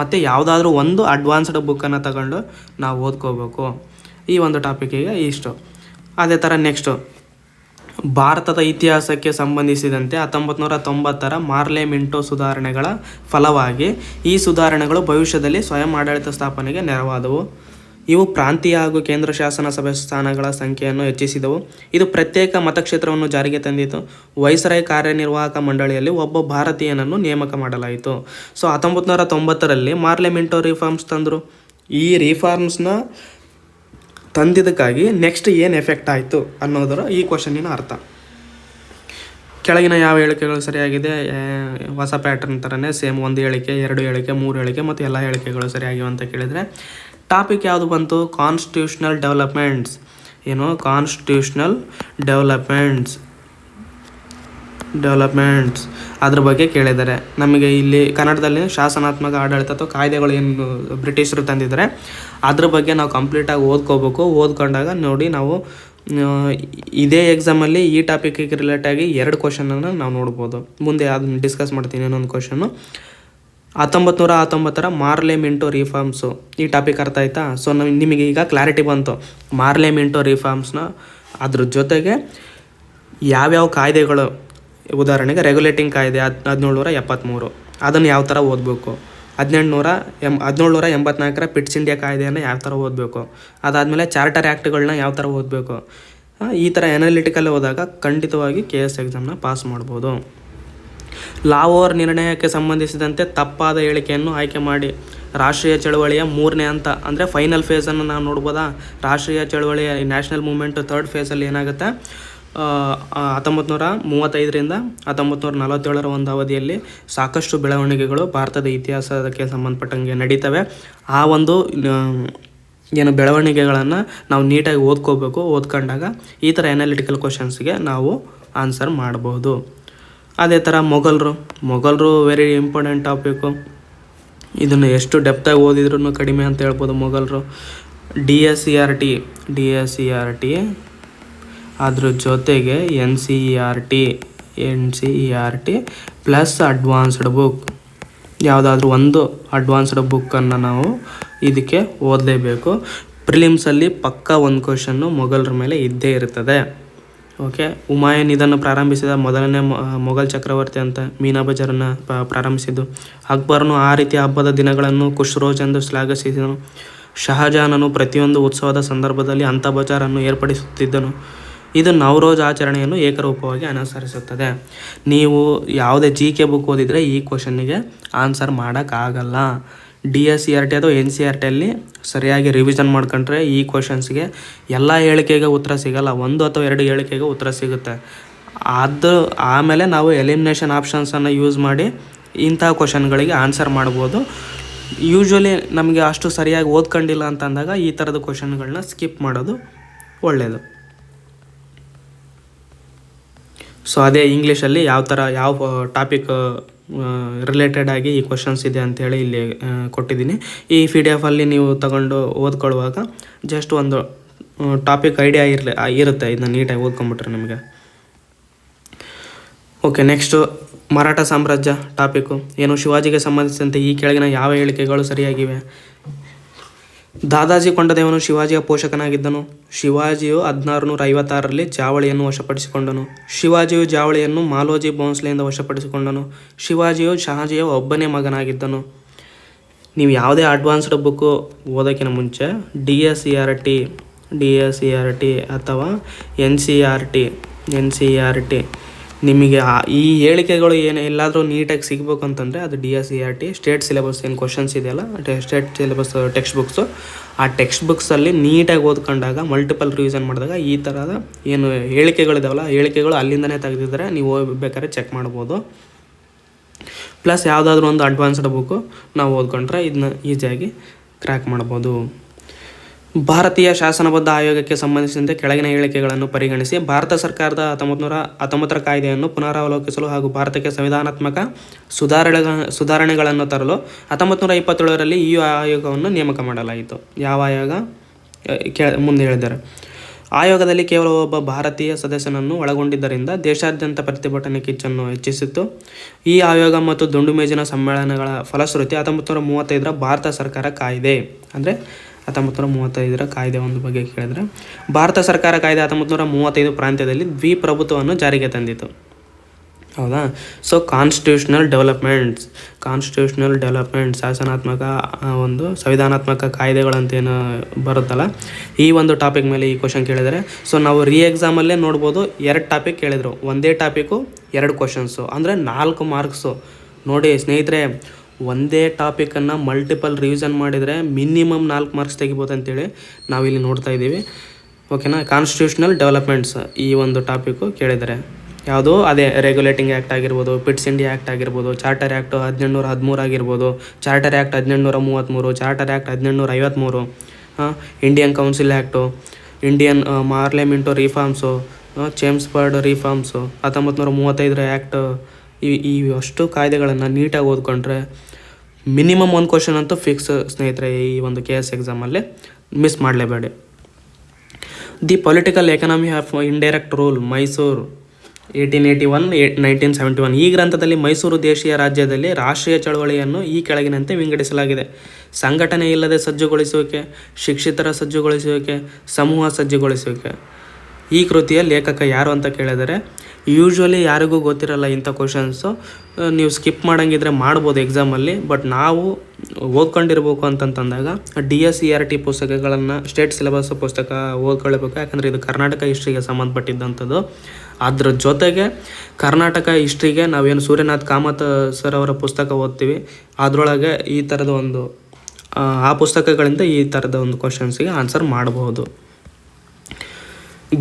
ಮತ್ತು ಯಾವುದಾದ್ರೂ ಒಂದು ಅಡ್ವಾನ್ಸ್ಡ್ ಬುಕ್ಕನ್ನು ತಗೊಂಡು ನಾವು ಓದ್ಕೋಬೇಕು. ಈ ಒಂದು ಟಾಪಿಕ್ಕಿಗೆ ಇಷ್ಟು. ಅದೇ ಥರ ನೆಕ್ಸ್ಟು ಭಾರತದ ಇತಿಹಾಸಕ್ಕೆ ಸಂಬಂಧಿಸಿದಂತೆ 1990ರ ಮಾರ್ಲೆ ಮಿಂಟೋ ಸುಧಾರಣೆಗಳ ಫಲವಾಗಿ ಈ ಸುಧಾರಣೆಗಳು ಭವಿಷ್ಯದಲ್ಲಿ ಸ್ವಯಂ ಆಡಳಿತ ಸ್ಥಾಪನೆಗೆ ನೆರವಾದವು. ಇವು ಪ್ರಾಂತೀಯ ಹಾಗೂ ಕೇಂದ್ರ ಶಾಸನ ಸಭೆ ಸ್ಥಾನಗಳ ಸಂಖ್ಯೆಯನ್ನು ಹೆಚ್ಚಿಸಿದವು. ಇದು ಪ್ರತ್ಯೇಕ ಮತಕ್ಷೇತ್ರವನ್ನು ಜಾರಿಗೆ ತಂದಿತು. ವೈಸರಾಯ್ ಕಾರ್ಯನಿರ್ವಾಹಕ ಮಂಡಳಿಯಲ್ಲಿ ಒಬ್ಬ ಭಾರತೀಯನನ್ನು ನೇಮಕ ಮಾಡಲಾಯಿತು. ಸೊ 1990ರಲ್ಲಿ ಮಾರ್ಲೆ ಮಿಂಟೋ ರಿಫಾರ್ಮ್ಸ್ ತಂದರು. ಈ ರಿಫಾರ್ಮ್ಸ್ನ ತಂದಿದ್ದಕ್ಕಾಗಿ ನೆಕ್ಸ್ಟ್ ಏನು ಎಫೆಕ್ಟ್ ಆಯಿತು ಅನ್ನೋದರ ಈ ಕ್ವಶನ್ನಿನ ಅರ್ಥ. ಕೆಳಗಿನ ಯಾವ ಹೇಳಿಕೆಗಳು ಸರಿಯಾಗಿದೆ? ಹೊಸ ಪ್ಯಾಟರ್ನ್ ಥರನೇ ಸೇಮ್ 1 ಹೇಳಿಕೆ, 2 ಹೇಳಿಕೆ, 3 ಹೇಳಿಕೆ ಮತ್ತು ಎಲ್ಲ ಹೇಳಿಕೆಗಳು ಸರಿಯಾಗಿವೆ ಅಂತ ಕೇಳಿದರೆ ಟಾಪಿಕ್ ಯಾವುದು ಬಂತು? Constitutional developments. ಏನು? ಕಾನ್ಸ್ಟಿಟ್ಯೂಷನಲ್ ಡೆವಲಪ್ಮೆಂಟ್ಸ್ ಅದ್ರ ಬಗ್ಗೆ ಕೇಳಿದ್ದಾರೆ. ನಮಗೆ ಇಲ್ಲಿ ಕನ್ನಡದಲ್ಲಿ ಶಾಸನಾತ್ಮಕ ಆಡಳಿತ ಅಥವಾ ಕಾಯ್ದೆಗಳು ಏನು ಬ್ರಿಟಿಷರು ತಂದಿದ್ದಾರೆ ಅದ್ರ ಬಗ್ಗೆ ನಾವು ಕಂಪ್ಲೀಟಾಗಿ ಓದ್ಕೋಬೇಕು. ಓದ್ಕೊಂಡಾಗ ನೋಡಿ ನಾವು ಇದೇ ಎಕ್ಸಾಮಲ್ಲಿ ಈ ಟಾಪಿಕ್ಕಿಗೆ ರಿಲೇಟಾಗಿ 2 ಕ್ವಶನನ್ನು ನಾವು ನೋಡ್ಬೋದು. ಮುಂದೆ ಅದನ್ನು ಡಿಸ್ಕಸ್ ಮಾಡ್ತೀನಿ. ಇನ್ನೊಂದು ಕ್ವಶನ್ನು 1919ರ ಮಾರ್ಲೆ ಮಿಂಟೋ ರಿಫಾರ್ಮ್ಸು. ಈ ಟಾಪಿಕ್ ಅರ್ಥ ಆಯ್ತಾ? ಸೊ ನಿಮಗೆ ಈಗ ಕ್ಲಾರಿಟಿ ಬಂತು. ಮಾರ್ಲೆ ಮಿಂಟೋ ರಿಫಾರ್ಮ್ಸ್ನ ಅದ್ರ ಜೊತೆಗೆ ಯಾವ್ಯಾವ ಕಾಯ್ದೆಗಳು, ಉದಾಹರಣೆಗೆ ರೆಗ್ಯುಲೇಟಿಂಗ್ ಕಾಯ್ದೆ 1773 ಅದನ್ನು ಯಾವ ಥರ ಓದಬೇಕು, 1784ರ ಪಿಟ್ಸ್ ಇಂಡಿಯಾ ಕಾಯ್ದೆಯನ್ನು ಯಾವ ಥರ ಓದಬೇಕು, ಅದಾದಮೇಲೆ ಚಾರ್ಟರ್ ಆ್ಯಕ್ಟ್ಗಳನ್ನ ಯಾವ ಥರ ಓದಬೇಕು. ಈ ಥರ ಅನಾಲಿಟಿಕಲ್ ಹೋದಾಗ ಖಂಡಿತವಾಗಿ KS ಎಕ್ಸಾಮ್ನ ಪಾಸ್ ಮಾಡ್ಬೋದು. ಲಾಹೋರ್ ನಿರ್ಣಯಕ್ಕೆ ಸಂಬಂಧಿಸಿದಂತೆ ತಪ್ಪಾದ ಹೇಳಿಕೆಯನ್ನು ಆಯ್ಕೆ ಮಾಡಿ. ರಾಷ್ಟ್ರೀಯ ಚಳವಳಿಯ 3ನೇ ಹಂತ ಅಂದರೆ ಫೈನಲ್ ಫೇಸನ್ನು ನಾವು ನೋಡ್ಬೋದಾ? ರಾಷ್ಟ್ರೀಯ ಚಳವಳಿಯ ನ್ಯಾಷನಲ್ ಮೂವ್ಮೆಂಟ್ 3rd ಫೇಸಲ್ಲಿ ಏನಾಗುತ್ತೆ? 1935ರಿಂದ 1947ರ ಒಂದು ಅವಧಿಯಲ್ಲಿ ಸಾಕಷ್ಟು ಬೆಳವಣಿಗೆಗಳು ಭಾರತದ ಇತಿಹಾಸಕ್ಕೆ ಸಂಬಂಧಪಟ್ಟಂಗೆ ನಡೀತವೆ. ಆ ಒಂದು ಏನು ಬೆಳವಣಿಗೆಗಳನ್ನು ನಾವು ನೀಟಾಗಿ ಓದ್ಕೋಬೇಕು. ಓದ್ಕೊಂಡಾಗ ಈ ಥರ ಅನಾಲಿಟಿಕಲ್ ಕ್ವಶನ್ಸ್ಗೆ ನಾವು ಆನ್ಸರ್ ಮಾಡ್ಬೋದು. ಅದೇ ಥರ ಮೊಘಲರು ವೆರಿ ಇಂಪಾರ್ಟೆಂಟ್ ಟಾಪಿಕ್ಕು. ಇದನ್ನು ಎಷ್ಟು ಡೆಪ್ತಾಗಿ ಓದಿದ್ರೂ ಕಡಿಮೆ ಅಂತ ಹೇಳ್ಬೋದು. ಮೊಘಲರು DSERT ಅದ್ರ ಜೊತೆಗೆ N C E R T plus advanced book, ಯಾವುದಾದ್ರೂ ಒಂದು ಅಡ್ವಾನ್ಸ್ಡ್ ಬುಕ್ಕನ್ನು ನಾವು ಇದಕ್ಕೆ ಓದಲೇಬೇಕು. ಪ್ರಿಲಿಮ್ಸಲ್ಲಿ ಪಕ್ಕಾ ಒಂದು ಕ್ವಶನ್ನು ಮೊಘಲರ ಮೇಲೆ ಇದ್ದೇ ಇರ್ತದೆ. ಓಕೆ, ಹುಮಾಯೂನ್ ಇದನ್ನು ಪ್ರಾರಂಭಿಸಿದ ಮೊದಲನೇ ಮೊಘಲ್ ಚಕ್ರವರ್ತಿ ಅಂತ ಮೀನಾ ಬಜಾರನ್ನು ಪ್ರಾರಂಭಿಸಿದ್ದು. ಅಕ್ಬರನು ಆ ರೀತಿಯ ಹಬ್ಬದ ದಿನಗಳನ್ನು ಖುಷ್ರೋಜ್ ಎಂದು ಶ್ಲಾಘಿಸಿದನು. ಶಹಜಾನನು ಪ್ರತಿಯೊಂದು ಉತ್ಸವದ ಸಂದರ್ಭದಲ್ಲಿ ಅಂಥ ಬಜಾರನ್ನು ಏರ್ಪಡಿಸುತ್ತಿದ್ದನು. ಇದು ನವರೋಜ್ ಆಚರಣೆಯನ್ನು ಏಕರೂಪವಾಗಿ ಅನುಸರಿಸುತ್ತದೆ. ನೀವು ಯಾವುದೇ GK ಬುಕ್ ಓದಿದರೆ ಈ ಕ್ವಶನ್ನಿಗೆ ಆನ್ಸರ್ ಮಾಡೋಕ್ಕಾಗಲ್ಲ. DSCRT ಅಥವಾ NCERTಯಲ್ಲಿ ಸರಿಯಾಗಿ ರಿವಿಷನ್ ಮಾಡ್ಕೊಂಡ್ರೆ ಈ ಕ್ವಶನ್ಸ್ಗೆ ಎಲ್ಲ ಹೇಳಿಕೆಗೆ ಉತ್ತರ ಸಿಗಲ್ಲ, 1 ಅಥವಾ 2 ಹೇಳಿಕೆಗೆ ಉತ್ತರ ಸಿಗುತ್ತೆ. ಅದು ಆಮೇಲೆ ನಾವು ಎಲಿಮಿನೇಷನ್ ಆಪ್ಷನ್ಸನ್ನು ಯೂಸ್ ಮಾಡಿ ಇಂಥ ಕ್ವಶನ್ಗಳಿಗೆ ಆನ್ಸರ್ ಮಾಡ್ಬೋದು. ಯೂಶ್ವಲಿ ನಮಗೆ ಅಷ್ಟು ಸರಿಯಾಗಿ ಓದ್ಕೊಂಡಿಲ್ಲ ಅಂತ ಅಂದಾಗ ಈ ಥರದ ಕ್ವಶನ್ಗಳನ್ನ ಸ್ಕಿಪ್ ಮಾಡೋದು ಒಳ್ಳೆಯದು. ಸೊ ಅದೇ ಇಂಗ್ಲೀಷಲ್ಲಿ ಯಾವ ಟಾಪಿಕ್ ರಿಲೇಟೆಡ್ ಆಗಿ ಈ ಕ್ವಶನ್ಸ್ ಇದೆ ಅಂಥೇಳಿ ಇಲ್ಲಿ ಕೊಟ್ಟಿದ್ದೀನಿ. ಈ PDF ನೀವು ತಗೊಂಡು ಓದ್ಕೊಳ್ಳುವಾಗ ಜಸ್ಟ್ ಒಂದು ಟಾಪಿಕ್ ಐಡಿಯಾ ಇರುತ್ತೆ, ಇದನ್ನ ನೀಟಾಗಿ ಓದ್ಕೊಂಬಿಟ್ರೆ ನಿಮಗೆ. ಓಕೆ, ನೆಕ್ಸ್ಟು ಮರಾಠ ಸಾಮ್ರಾಜ್ಯ ಟಾಪಿಕ್ಕು ಏನು. ಶಿವಾಜಿಗೆ ಸಂಬಂಧಿಸಿದಂತೆ ಈ ಕೆಳಗಿನ ಯಾವ ಹೇಳಿಕೆಗಳು ಸರಿಯಾಗಿವೆ? ದಾದಾಜಿ ಕೊಂಡದೇವನು ಶಿವಾಜಿಯ ಪೋಷಕನಾಗಿದ್ದನು. ಶಿವಾಜಿಯು 1656ರಲ್ಲಿ ಜಾವಳಿಯನ್ನು ವಶಪಡಿಸಿಕೊಂಡನು. ಶಿವಾಜಿಯು ಜಾವಳಿಯನ್ನು ಮಾಲೋಜಿ ಭೋಂಸ್ಲೆಯಿಂದ ವಶಪಡಿಸಿಕೊಂಡನು. ಶಿವಾಜಿಯು ಶಹಾಜಿಯ ಒಬ್ಬನೇ ಮಗನಾಗಿದ್ದನು. ನೀವು ಯಾವುದೇ ಅಡ್ವಾನ್ಸ್ಡ್ ಬುಕ್ಕು ಓದೋಕ್ಕಿಂತ ಮುಂಚೆ DSCRT ಅಥವಾ NCERT ನಿಮಗೆ ಈ ಹೇಳಿಕೆಗಳು ಎಲ್ಲಾದರೂ ನೀಟಾಗಿ ಸಿಗಬೇಕು ಅಂತಂದರೆ ಅದು DSCRT ಸ್ಟೇಟ್ ಸಿಲೆಬಸ್ ಏನು ಕ್ವಶನ್ಸ್ ಇದೆಯಲ್ಲ, ಸ್ಟೇಟ್ ಸಿಲೆಬಸ್ ಟೆಕ್ಸ್ಟ್ ಬುಕ್ಸು, ಆ ಟೆಕ್ಸ್ಟ್ ಬುಕ್ಸಲ್ಲಿ ನೀಟಾಗಿ ಓದ್ಕೊಂಡಾಗ ಮಲ್ಟಿಪಲ್ ರಿವಿಷನ್ ಮಾಡಿದಾಗ ಈ ಥರದ ಏನು ಹೇಳಿಕೆಗಳಿದಾವಲ್ಲ, ಹೇಳಿಕೆಗಳು ಅಲ್ಲಿಂದನೇ ತೆಗೆದಿದ್ದಾರೆ, ನೀವು ಬೇಕಾದ್ರೆ ಚೆಕ್ ಮಾಡ್ಬೋದು. ಪ್ಲಸ್ ಯಾವುದಾದ್ರೂ ಒಂದು ಅಡ್ವಾನ್ಸ್ಡ್ ಬುಕ್ಕು ನಾವು ಓದ್ಕೊಂಡ್ರೆ ಇದನ್ನ ಈಸಿಯಾಗಿ ಕ್ರ್ಯಾಕ್ ಮಾಡ್ಬೋದು. ಭಾರತೀಯ ಶಾಸನಬದ್ಧ ಆಯೋಗಕ್ಕೆ ಸಂಬಂಧಿಸಿದಂತೆ ಕೆಳಗಿನ ಹೇಳಿಕೆಗಳನ್ನು ಪರಿಗಣಿಸಿ ಭಾರತ ಸರ್ಕಾರದ 1919ರ ಕಾಯ್ದೆಯನ್ನು ಪುನರಾವಲೋಕಿಸಲು ಹಾಗೂ ಭಾರತಕ್ಕೆ ಸಂವಿಧಾನಾತ್ಮಕ ಸುಧಾರಣೆಗಳನ್ನು ತರಲು 1927ರಲ್ಲಿ ಈ ಆಯೋಗವನ್ನು ನೇಮಕ ಮಾಡಲಾಯಿತು. ಯಾವ ಆಯೋಗ ಮುಂದೆ ಹೇಳಿದ್ದಾರೆ. ಆಯೋಗದಲ್ಲಿ ಕೇವಲ ಒಬ್ಬ ಭಾರತೀಯ ಸದಸ್ಯನನ್ನು ಒಳಗೊಂಡಿದ್ದರಿಂದ ದೇಶಾದ್ಯಂತ ಪ್ರತಿಭಟನೆ ಕಿಚ್ಚನ್ನು ಹೆಚ್ಚಿಸಿತ್ತು. ಈ ಆಯೋಗ ಮತ್ತು ದುಂಡು ಮೇಜಿನ ಸಮ್ಮೇಳನಗಳ ಫಲಶ್ರುತಿ 1935ರ ಭಾರತ ಸರ್ಕಾರ ಕಾಯ್ದೆ, ಅಂದರೆ 1935ರ ಕಾಯ್ದೆ ಒಂದು ಬಗ್ಗೆ ಕೇಳಿದರೆ, ಭಾರತ ಸರ್ಕಾರ ಕಾಯ್ದೆ 1935 ಪ್ರಾಂತ್ಯದಲ್ಲಿ ದ್ವಿಪ್ರಭುತ್ವವನ್ನು ಜಾರಿಗೆ ತಂದಿತು. ಹೌದಾ? ಸೊ ಕಾನ್ಸ್ಟಿಟ್ಯೂಷನಲ್ ಡೆವಲಪ್ಮೆಂಟ್ ಶಾಸನಾತ್ಮಕ ಒಂದು ಸಂವಿಧಾನಾತ್ಮಕ ಕಾಯ್ದೆಗಳಂತೇನು ಬರುತ್ತಲ್ಲ, ಈ ಒಂದು ಟಾಪಿಕ್ ಮೇಲೆ ಈ ಕ್ವಶನ್ ಕೇಳಿದರೆ, ಸೊ ನಾವು ಎಕ್ಸಾಮಲ್ಲೇ ನೋಡ್ಬೋದು 2 ಟಾಪಿಕ್ ಕೇಳಿದರು, ಒಂದೇ ಟಾಪಿಕ್ಕು 2 ಕ್ವಶನ್ಸು, ಅಂದರೆ 4 ಮಾರ್ಕ್ಸು. ನೋಡಿ ಸ್ನೇಹಿತರೆ, ಒಂದೇ ಟಾಪಿಕನ್ನು ಮಲ್ಟಿಪಲ್ ರಿವಿಷನ್ ಮಾಡಿದರೆ ಮಿನಿಮಮ್ 4 ಮಾರ್ಕ್ಸ್ ತೆಗಿಬೋದು ಅಂತೇಳಿ ನಾವಿಲ್ಲಿ ನೋಡ್ತಾ ಇದ್ದೀವಿ. ಓಕೆನಾ? ಕಾನ್ಸ್ಟಿಟ್ಯೂಷನಲ್ ಡೆವಲಪ್ಮೆಂಟ್ಸ್ ಈ ಒಂದು ಟಾಪಿಕ್ಕು ಕೇಳಿದರೆ ಯಾವುದು, ಅದೇ ರೆಗ್ಯುಲೇಟಿಂಗ್ ಆ್ಯಕ್ಟ್ ಆಗಿರ್ಬೋದು, ಪಿಟ್ಸ್ ಇಂಡಿಯಾ ಆ್ಯಕ್ಟ್ ಆಗಿರ್ಬೋದು, ಚಾರ್ಟರ್ ಆ್ಯಕ್ಟ್ 1813 ಆಗಿರ್ಬೋದು, charter act 1833, charter act 1853, Indian council act, Indian parliament reforms, Chelmsford reforms, 1935ರ ಆ್ಯಕ್ಟ್, ಈ ಅಷ್ಟು ಕಾಯ್ದೆಗಳನ್ನು ನೀಟಾಗಿ ಓದ್ಕೊಂಡ್ರೆ ಮಿನಿಮಮ್ 1 ಕ್ವಶನ್ ಅಂತೂ ಫಿಕ್ಸ್ ಸ್ನೇಹಿತರೆ ಈ ಒಂದು KS ಎಕ್ಸಾಮಲ್ಲಿ, ಮಿಸ್ ಮಾಡಲೇಬೇಡಿ. The political economy of indirect rule Mysore 1881-1971. ಈ ಗ್ರಂಥದಲ್ಲಿ ಮೈಸೂರು ದೇಶೀಯ ರಾಜ್ಯದಲ್ಲಿ ರಾಷ್ಟ್ರೀಯ ಚಳವಳಿಯನ್ನು ಈ ಕೆಳಗಿನಂತೆ ವಿಂಗಡಿಸಲಾಗಿದೆ. ಸಂಘಟನೆ ಇಲ್ಲದೆ ಸಜ್ಜುಗೊಳಿಸುವಿಕೆ, ಶಿಕ್ಷಿತರ ಸಜ್ಜುಗೊಳಿಸುವಿಕೆ, ಸಮೂಹ ಸಜ್ಜುಗೊಳಿಸುವಿಕೆ. ಈ ಕೃತಿಯ ಲೇಖಕ ಯಾರು ಅಂತ ಕೇಳಿದರೆ ಯೂಶ್ವಲಿ ಯಾರಿಗೂ ಗೊತ್ತಿರಲ್ಲ ಇಂಥ ಕ್ವಶನ್ಸು, ನೀವು ಸ್ಕಿಪ್ ಮಾಡೋಂಗಿದ್ರೆ ಮಾಡ್ಬೋದು ಎಕ್ಸಾಮಲ್ಲಿ. ಬಟ್ ನಾವು ಓದ್ಕೊಂಡಿರ್ಬೇಕು ಅಂತಂದಾಗ DSCRT ಪುಸ್ತಕಗಳನ್ನು, ಸ್ಟೇಟ್ ಸಿಲೆಬಸ್ ಪುಸ್ತಕ ಓದ್ಕೊಳ್ಬೇಕು. ಯಾಕಂದರೆ ಇದು ಕರ್ನಾಟಕ ಹಿಸ್ಟ್ರಿಗೆ ಸಂಬಂಧಪಟ್ಟಿದ್ದಂಥದ್ದು. ಅದ್ರ ಜೊತೆಗೆ ಕರ್ನಾಟಕ ಹಿಸ್ಟ್ರಿಗೆ ನಾವೇನು ಸೂರ್ಯನಾಥ್ ಕಾಮತ್ ಸರ್ ಅವರ ಪುಸ್ತಕ ಓದ್ತೀವಿ, ಅದರೊಳಗೆ ಈ ಥರದ ಒಂದು ಆ ಪುಸ್ತಕಗಳಿಂದ ಈ ಥರದ ಒಂದು ಕ್ವಶನ್ಸಿಗೆ ಆನ್ಸರ್ ಮಾಡಬಹುದು.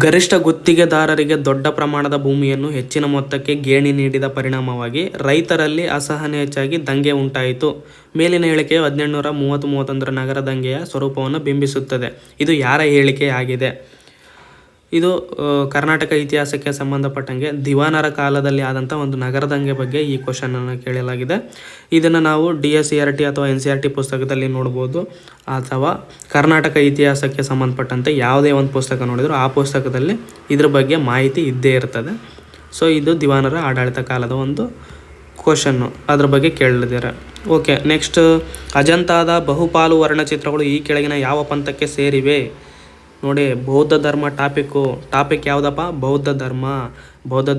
ಗರಿಷ್ಠ ಗುತ್ತಿಗೆದಾರರಿಗೆ ದೊಡ್ಡ ಪ್ರಮಾಣದ ಭೂಮಿಯನ್ನು ಹೆಚ್ಚಿನ ಮೊತ್ತಕ್ಕೆ ಗೇಣಿ ನೀಡಿದ ಪರಿಣಾಮವಾಗಿ ರೈತರಲ್ಲಿ ಅಸಹನೆ ಹೆಚ್ಚಾಗಿ ದಂಗೆ ಉಂಟಾಯಿತು. ಮೇಲಿನ ಹೇಳಿಕೆಯು 1830-31ರ ನಗರ ದಂಗೆಯ ಸ್ವರೂಪವನ್ನು ಬಿಂಬಿಸುತ್ತದೆ. ಇದು ಯಾರ ಹೇಳಿಕೆಯಾಗಿದೆ? ಇದು ಕರ್ನಾಟಕ ಇತಿಹಾಸಕ್ಕೆ ಸಂಬಂಧಪಟ್ಟಂಗೆ ದಿವಾನರ ಕಾಲದಲ್ಲಿ ಆದಂಥ ಒಂದು ನಗರದಂಗೆ ಬಗ್ಗೆ ಈ ಕ್ವಶನನ್ನು ಕೇಳಲಾಗಿದೆ. ಇದನ್ನು ನಾವು DSCRT ಅಥವಾ NCERT ಪುಸ್ತಕದಲ್ಲಿ ನೋಡ್ಬೋದು, ಅಥವಾ ಕರ್ನಾಟಕ ಇತಿಹಾಸಕ್ಕೆ ಸಂಬಂಧಪಟ್ಟಂತೆ ಯಾವುದೇ ಒಂದು ಪುಸ್ತಕ ನೋಡಿದರೂ ಆ ಪುಸ್ತಕದಲ್ಲಿ ಇದ್ರ ಬಗ್ಗೆ ಮಾಹಿತಿ ಇದ್ದೇ ಇರ್ತದೆ. ಸೊ ಇದು ದಿವಾನರ ಆಡಳಿತ ಕಾಲದ ಒಂದು ಕ್ವಶನ್ನು, ಅದ್ರ ಬಗ್ಗೆ ಕೇಳಿದ್ದಾರೆ. ಓಕೆ, ನೆಕ್ಸ್ಟ್, ಅಜಂತಾದ ಬಹುಪಾಲು ವರ್ಣಚಿತ್ರಗಳು ಈ ಕೆಳಗಿನ ಯಾವ ಪಂಥಕ್ಕೆ ಸೇರಿವೆ? ನೋಡಿ, ಬೌದ್ಧ ಧರ್ಮ ಟಾಪಿಕ್ ಯಾವುದಪ್ಪ? ಬೌದ್ಧ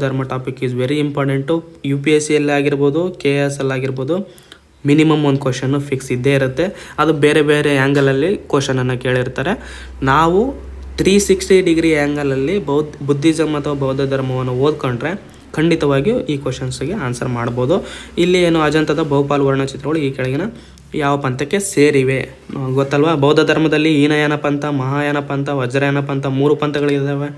ಧರ್ಮ ಟಾಪಿಕ್ ಈಸ್ ವೆರಿ ಇಂಪಾರ್ಟೆಂಟು. UPSCಯಲ್ಲಿ ಆಗಿರ್ಬೋದು, KS ಅಲ್ಲಿ ಆಗಿರ್ಬೋದು, ಮಿನಿಮಮ್ ಒಂದು ಕ್ವಶನ್ನು ಫಿಕ್ಸ್ ಇದ್ದೇ ಇರುತ್ತೆ. ಅದು ಬೇರೆ ಬೇರೆ ಆ್ಯಂಗಲಲ್ಲಿ ಕ್ವಶನನ್ನು ಕೇಳಿರ್ತಾರೆ. ನಾವು 360 ಡಿಗ್ರಿ ಆ್ಯಂಗಲಲ್ಲಿ ಬುದ್ಧಿಸಮ್ ಅಥವಾ ಬೌದ್ಧ ಧರ್ಮವನ್ನು ಓದ್ಕೊಂಡ್ರೆ ಖಂಡಿತವಾಗಿಯೂ ಈ ಕ್ವಶನ್ಸ್ಗೆ ಆನ್ಸರ್ ಮಾಡ್ಬೋದು. ಇಲ್ಲಿ ಏನು, ಅಜಂತದ ಬಹುಪಾಲು ವರ್ಣಚಿತ್ರಗಳು ಈ ಕೆಳಗಿನ ಯಾವ ಪಂಥಕ್ಕೆ ಸೇರಿವೆ ಗೊತ್ತಲ್ವಾ? ಬೌದ್ಧ ಧರ್ಮದಲ್ಲಿ ಹೀನಯಾನ ಪಂಥ, ಮಹಾಯಾನ ಪಂಥ, ವಜ್ರಯಾನ ಪಂಥ 3 ಪಂಥಗಳಿದ್ದಾವೆ.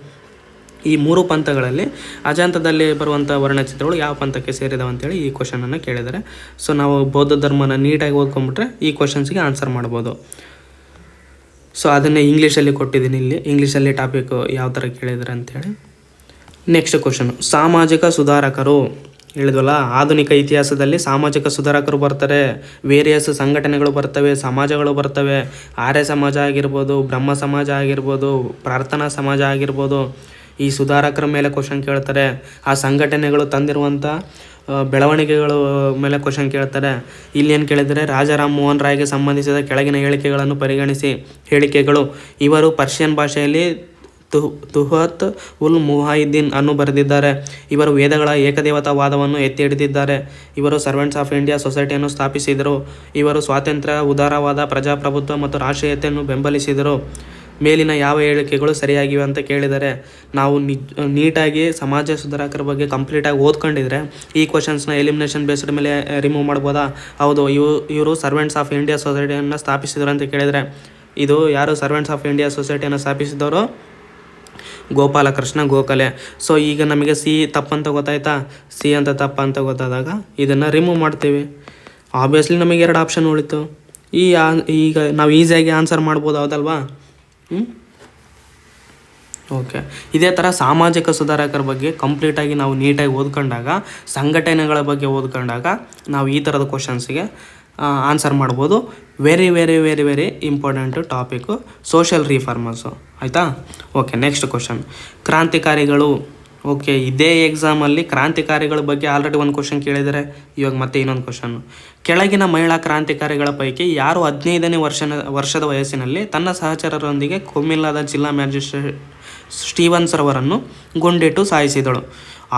ಈ 3 ಪಂಥಗಳಲ್ಲಿ ಅಜಂತದಲ್ಲಿ ಬರುವಂಥ ವರ್ಣಚಿತ್ರಗಳು ಯಾವ ಪಂಥಕ್ಕೆ ಸೇರಿದಾವೆ ಅಂತೇಳಿ ಈ ಕ್ವಶನನ್ನು ಕೇಳಿದ್ದಾರೆ. ಸೊ ನಾವು ಬೌದ್ಧ ಧರ್ಮನ ನೀಟಾಗಿ ಓದ್ಕೊಂಡ್ಬಿಟ್ರೆ ಈ ಕ್ವಶನ್ಸ್ಗೆ ಆನ್ಸರ್ ಮಾಡ್ಬೋದು. ಸೊ ಅದನ್ನೇ ಇಂಗ್ಲೀಷಲ್ಲಿ ಕೊಟ್ಟಿದ್ದೀನಿ, ಇಲ್ಲಿ ಇಂಗ್ಲೀಷಲ್ಲಿ ಟಾಪಿಕ್ ಯಾವ ಥರ ಕೇಳಿದ್ದಾರೆ ಅಂಥೇಳಿ. ನೆಕ್ಸ್ಟ್ ಕ್ವಶನ್, ಸಾಮಾಜಿಕ ಸುಧಾರಕರು ಹೇಳಿದ್ವಲ್ಲ, ಆಧುನಿಕ ಇತಿಹಾಸದಲ್ಲಿ ಸಾಮಾಜಿಕ ಸುಧಾರಕರು ಬರ್ತಾರೆ, ವೇರಿಯಸ್ ಸಂಘಟನೆಗಳು ಬರ್ತವೆ, ಸಮಾಜಗಳು ಬರ್ತವೆ. ಆರ್ಯ ಸಮಾಜ ಆಗಿರ್ಬೋದು, ಬ್ರಹ್ಮ ಸಮಾಜ ಆಗಿರ್ಬೋದು, ಪ್ರಾರ್ಥನಾ ಸಮಾಜ ಆಗಿರ್ಬೋದು. ಈ ಸುಧಾರಕರ ಮೇಲೆ ಕ್ವಶನ್ ಕೇಳ್ತಾರೆ. ಆ ಸಂಘಟನೆಗಳು ತಂದಿರುವಂಥ ಬೆಳವಣಿಗೆಗಳು ಮೇಲೆ ಕ್ವಶನ್ ಕೇಳ್ತಾರೆ. ಇಲ್ಲಿ ಏನು ಕೇಳಿದರೆ, ರಾಜಾರಾಮ್ ಮೋಹನ್ ರಾಯ್ಗೆ ಸಂಬಂಧಿಸಿದ ಕೆಳಗಿನ ಹೇಳಿಕೆಗಳನ್ನು ಪರಿಗಣಿಸಿ. ಹೇಳಿಕೆಗಳು: ಇವರು ಪರ್ಷಿಯನ್ ಭಾಷೆಯಲ್ಲಿ ತುಹತ್ ಉಲ್ ಮುಹಾಯಿದ್ದೀನ್ ಅನ್ನು ಬರೆದಿದ್ದಾರೆ. ಇವರು ವೇದಗಳ ಏಕದೇವತಾವಾದವನ್ನು ಎತ್ತಿ ಹಿಡಿದಿದ್ದಾರೆ. ಇವರು ಸರ್ವೆಂಟ್ಸ್ ಆಫ್ ಇಂಡಿಯಾ ಸೊಸೈಟಿಯನ್ನು ಸ್ಥಾಪಿಸಿದರು. ಇವರು ಸ್ವಾತಂತ್ರ್ಯ, ಉದಾರವಾದ, ಪ್ರಜಾಪ್ರಭುತ್ವ ಮತ್ತು ರಾಷ್ಟ್ರೀಯತೆಯನ್ನು ಬೆಂಬಲಿಸಿದರು. ಮೇಲಿನ ಯಾವ ಹೇಳಿಕೆಗಳು ಸರಿಯಾಗಿವೆ ಅಂತ ಕೇಳಿದರೆ, ನಾವು ನೀಟಾಗಿ ಸಮಾಜ ಸುಧಾರಕರ ಬಗ್ಗೆ ಕಂಪ್ಲೀಟಾಗಿ ಓದ್ಕೊಂಡಿದ್ರೆ ಈ ಕ್ವಶನ್ಸ್ನ ಎಲಿಮಿನೇಷನ್ ಬೇಸ್ಡ್ ಮೇಲೆ ರಿಮೂವ್ ಮಾಡ್ಬೋದಾ? ಹೌದು, ಇವರು ಸರ್ವೆಂಟ್ಸ್ ಆಫ್ ಇಂಡಿಯಾ ಸೊಸೈಟಿಯನ್ನು ಸ್ಥಾಪಿಸಿದರು ಅಂತ ಕೇಳಿದರೆ, ಇದು ಯಾರು ಸರ್ವೆಂಟ್ಸ್ ಆಫ್ ಇಂಡಿಯಾ ಸೊಸೈಟಿಯನ್ನು ಸ್ಥಾಪಿಸಿದವರು? ಗೋಪಾಲಕೃಷ್ಣ ಗೋಖಲೆ. ಸೊ ಈಗ ನಮಗೆ ಸಿ ತಪ್ಪಂತ ಗೊತ್ತಾಯ್ತಾ? ಸಿ ಅಂತ ತಪ್ಪಂತ ಗೊತ್ತಾದಾಗ ಇದನ್ನು ರಿಮೂವ್ ಮಾಡ್ತೀವಿ. ಆಬ್ವಿಯಸ್ಲಿ ನಮಗೆ 2 ಆಪ್ಷನ್ ಉಳಿತು. ಈಗ ನಾವು ಈಸಿಯಾಗಿ ಆನ್ಸರ್ ಮಾಡ್ಬೋದು, ಹೌದಲ್ವಾ? ಓಕೆ, ಇದೇ ಥರ ಸಾಮಾಜಿಕ ಸುಧಾರಕರ ಬಗ್ಗೆ ಕಂಪ್ಲೀಟಾಗಿ ನಾವು ನೀಟಾಗಿ ಓದ್ಕೊಂಡಾಗ, ಸಂಘಟನೆಗಳ ಬಗ್ಗೆ ಓದ್ಕೊಂಡಾಗ ನಾವು ಈ ಥರದ ಕ್ವಶನ್ಸ್ಗೆ ಆನ್ಸರ್ ಮಾಡ್ಬೋದು. Very very very very important topic social reformers, ಆಯಿತಾ? ಓಕೆ, ನೆಕ್ಸ್ಟ್ ಕ್ವಶನ್, ಕ್ರಾಂತಿಕಾರಿಗಳು. ಓಕೆ, ಇದೇ ಎಕ್ಸಾಮಲ್ಲಿ ಕ್ರಾಂತಿಕಾರಿಗಳ ಬಗ್ಗೆ ಆಲ್ರೆಡಿ ಒಂದು ಕ್ವಶನ್ ಕೇಳಿದರೆ, ಇವಾಗ ಮತ್ತೆ ಇನ್ನೊಂದು ಕ್ವಶನ್ನು. ಕೆಳಗಿನ ಮಹಿಳಾ ಕ್ರಾಂತಿಕಾರಿಗಳ ಪೈಕಿ ಯಾರು 15ನೇ ವರ್ಷದ ವಯಸ್ಸಿನಲ್ಲಿ ತನ್ನ ಸಹಚರರೊಂದಿಗೆ ಕೊಮ್ಮಿಲ್ಲಾದ ಜಿಲ್ಲಾ ಮ್ಯಾಜಿಸ್ಟ್ರೇಟ್ ಸ್ಟೀವನ್ಸ್ ರವರನ್ನು ಗುಂಡಿಟ್ಟು ಸಾಯಿಸಿದಳು?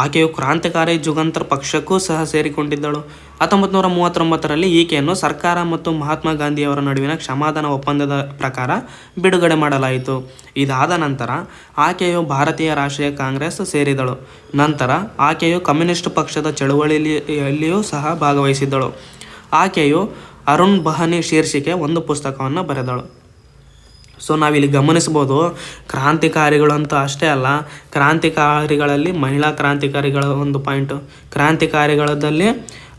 ಆಕೆಯು ಕ್ರಾಂತಿಕಾರಿ ಜುಗಂತರ್ ಪಕ್ಷಕ್ಕೂ ಸಹ ಸೇರಿಕೊಂಡಿದ್ದಳು. 1939ರಲ್ಲಿ ಈಕೆಯನ್ನು ಸರ್ಕಾರ ಮತ್ತು ಮಹಾತ್ಮ ಗಾಂಧಿಯವರ ನಡುವಿನ ಕ್ಷಮಾದಾನ ಒಪ್ಪಂದದ ಪ್ರಕಾರ ಬಿಡುಗಡೆ ಮಾಡಲಾಯಿತು. ಇದಾದ ನಂತರ ಆಕೆಯು ಭಾರತೀಯ ರಾಷ್ಟ್ರೀಯ ಕಾಂಗ್ರೆಸ್ ಸೇರಿದಳು. ನಂತರ ಆಕೆಯು ಕಮ್ಯುನಿಸ್ಟ್ ಪಕ್ಷದ ಚಳುವಳಿಯಲ್ಲಿಯೂ ಸಹ ಭಾಗವಹಿಸಿದ್ದಳು. ಆಕೆಯು ಅರುಣ್ ಬಹನಿ ಶೀರ್ಷಿಕೆ ಒಂದು ಪುಸ್ತಕವನ್ನು ಬರೆದಳು. ಸೊ ನಾವಿಲ್ಲಿ ಗಮನಿಸ್ಬೋದು, ಕ್ರಾಂತಿಕಾರಿಗಳು ಅಂತ ಅಷ್ಟೇ ಅಲ್ಲ, ಕ್ರಾಂತಿಕಾರಿಗಳಲ್ಲಿ ಮಹಿಳಾ ಕ್ರಾಂತಿಕಾರಿಗಳ ಒಂದು ಪಾಯಿಂಟು. ಕ್ರಾಂತಿಕಾರಿಗಳಲ್ಲಿ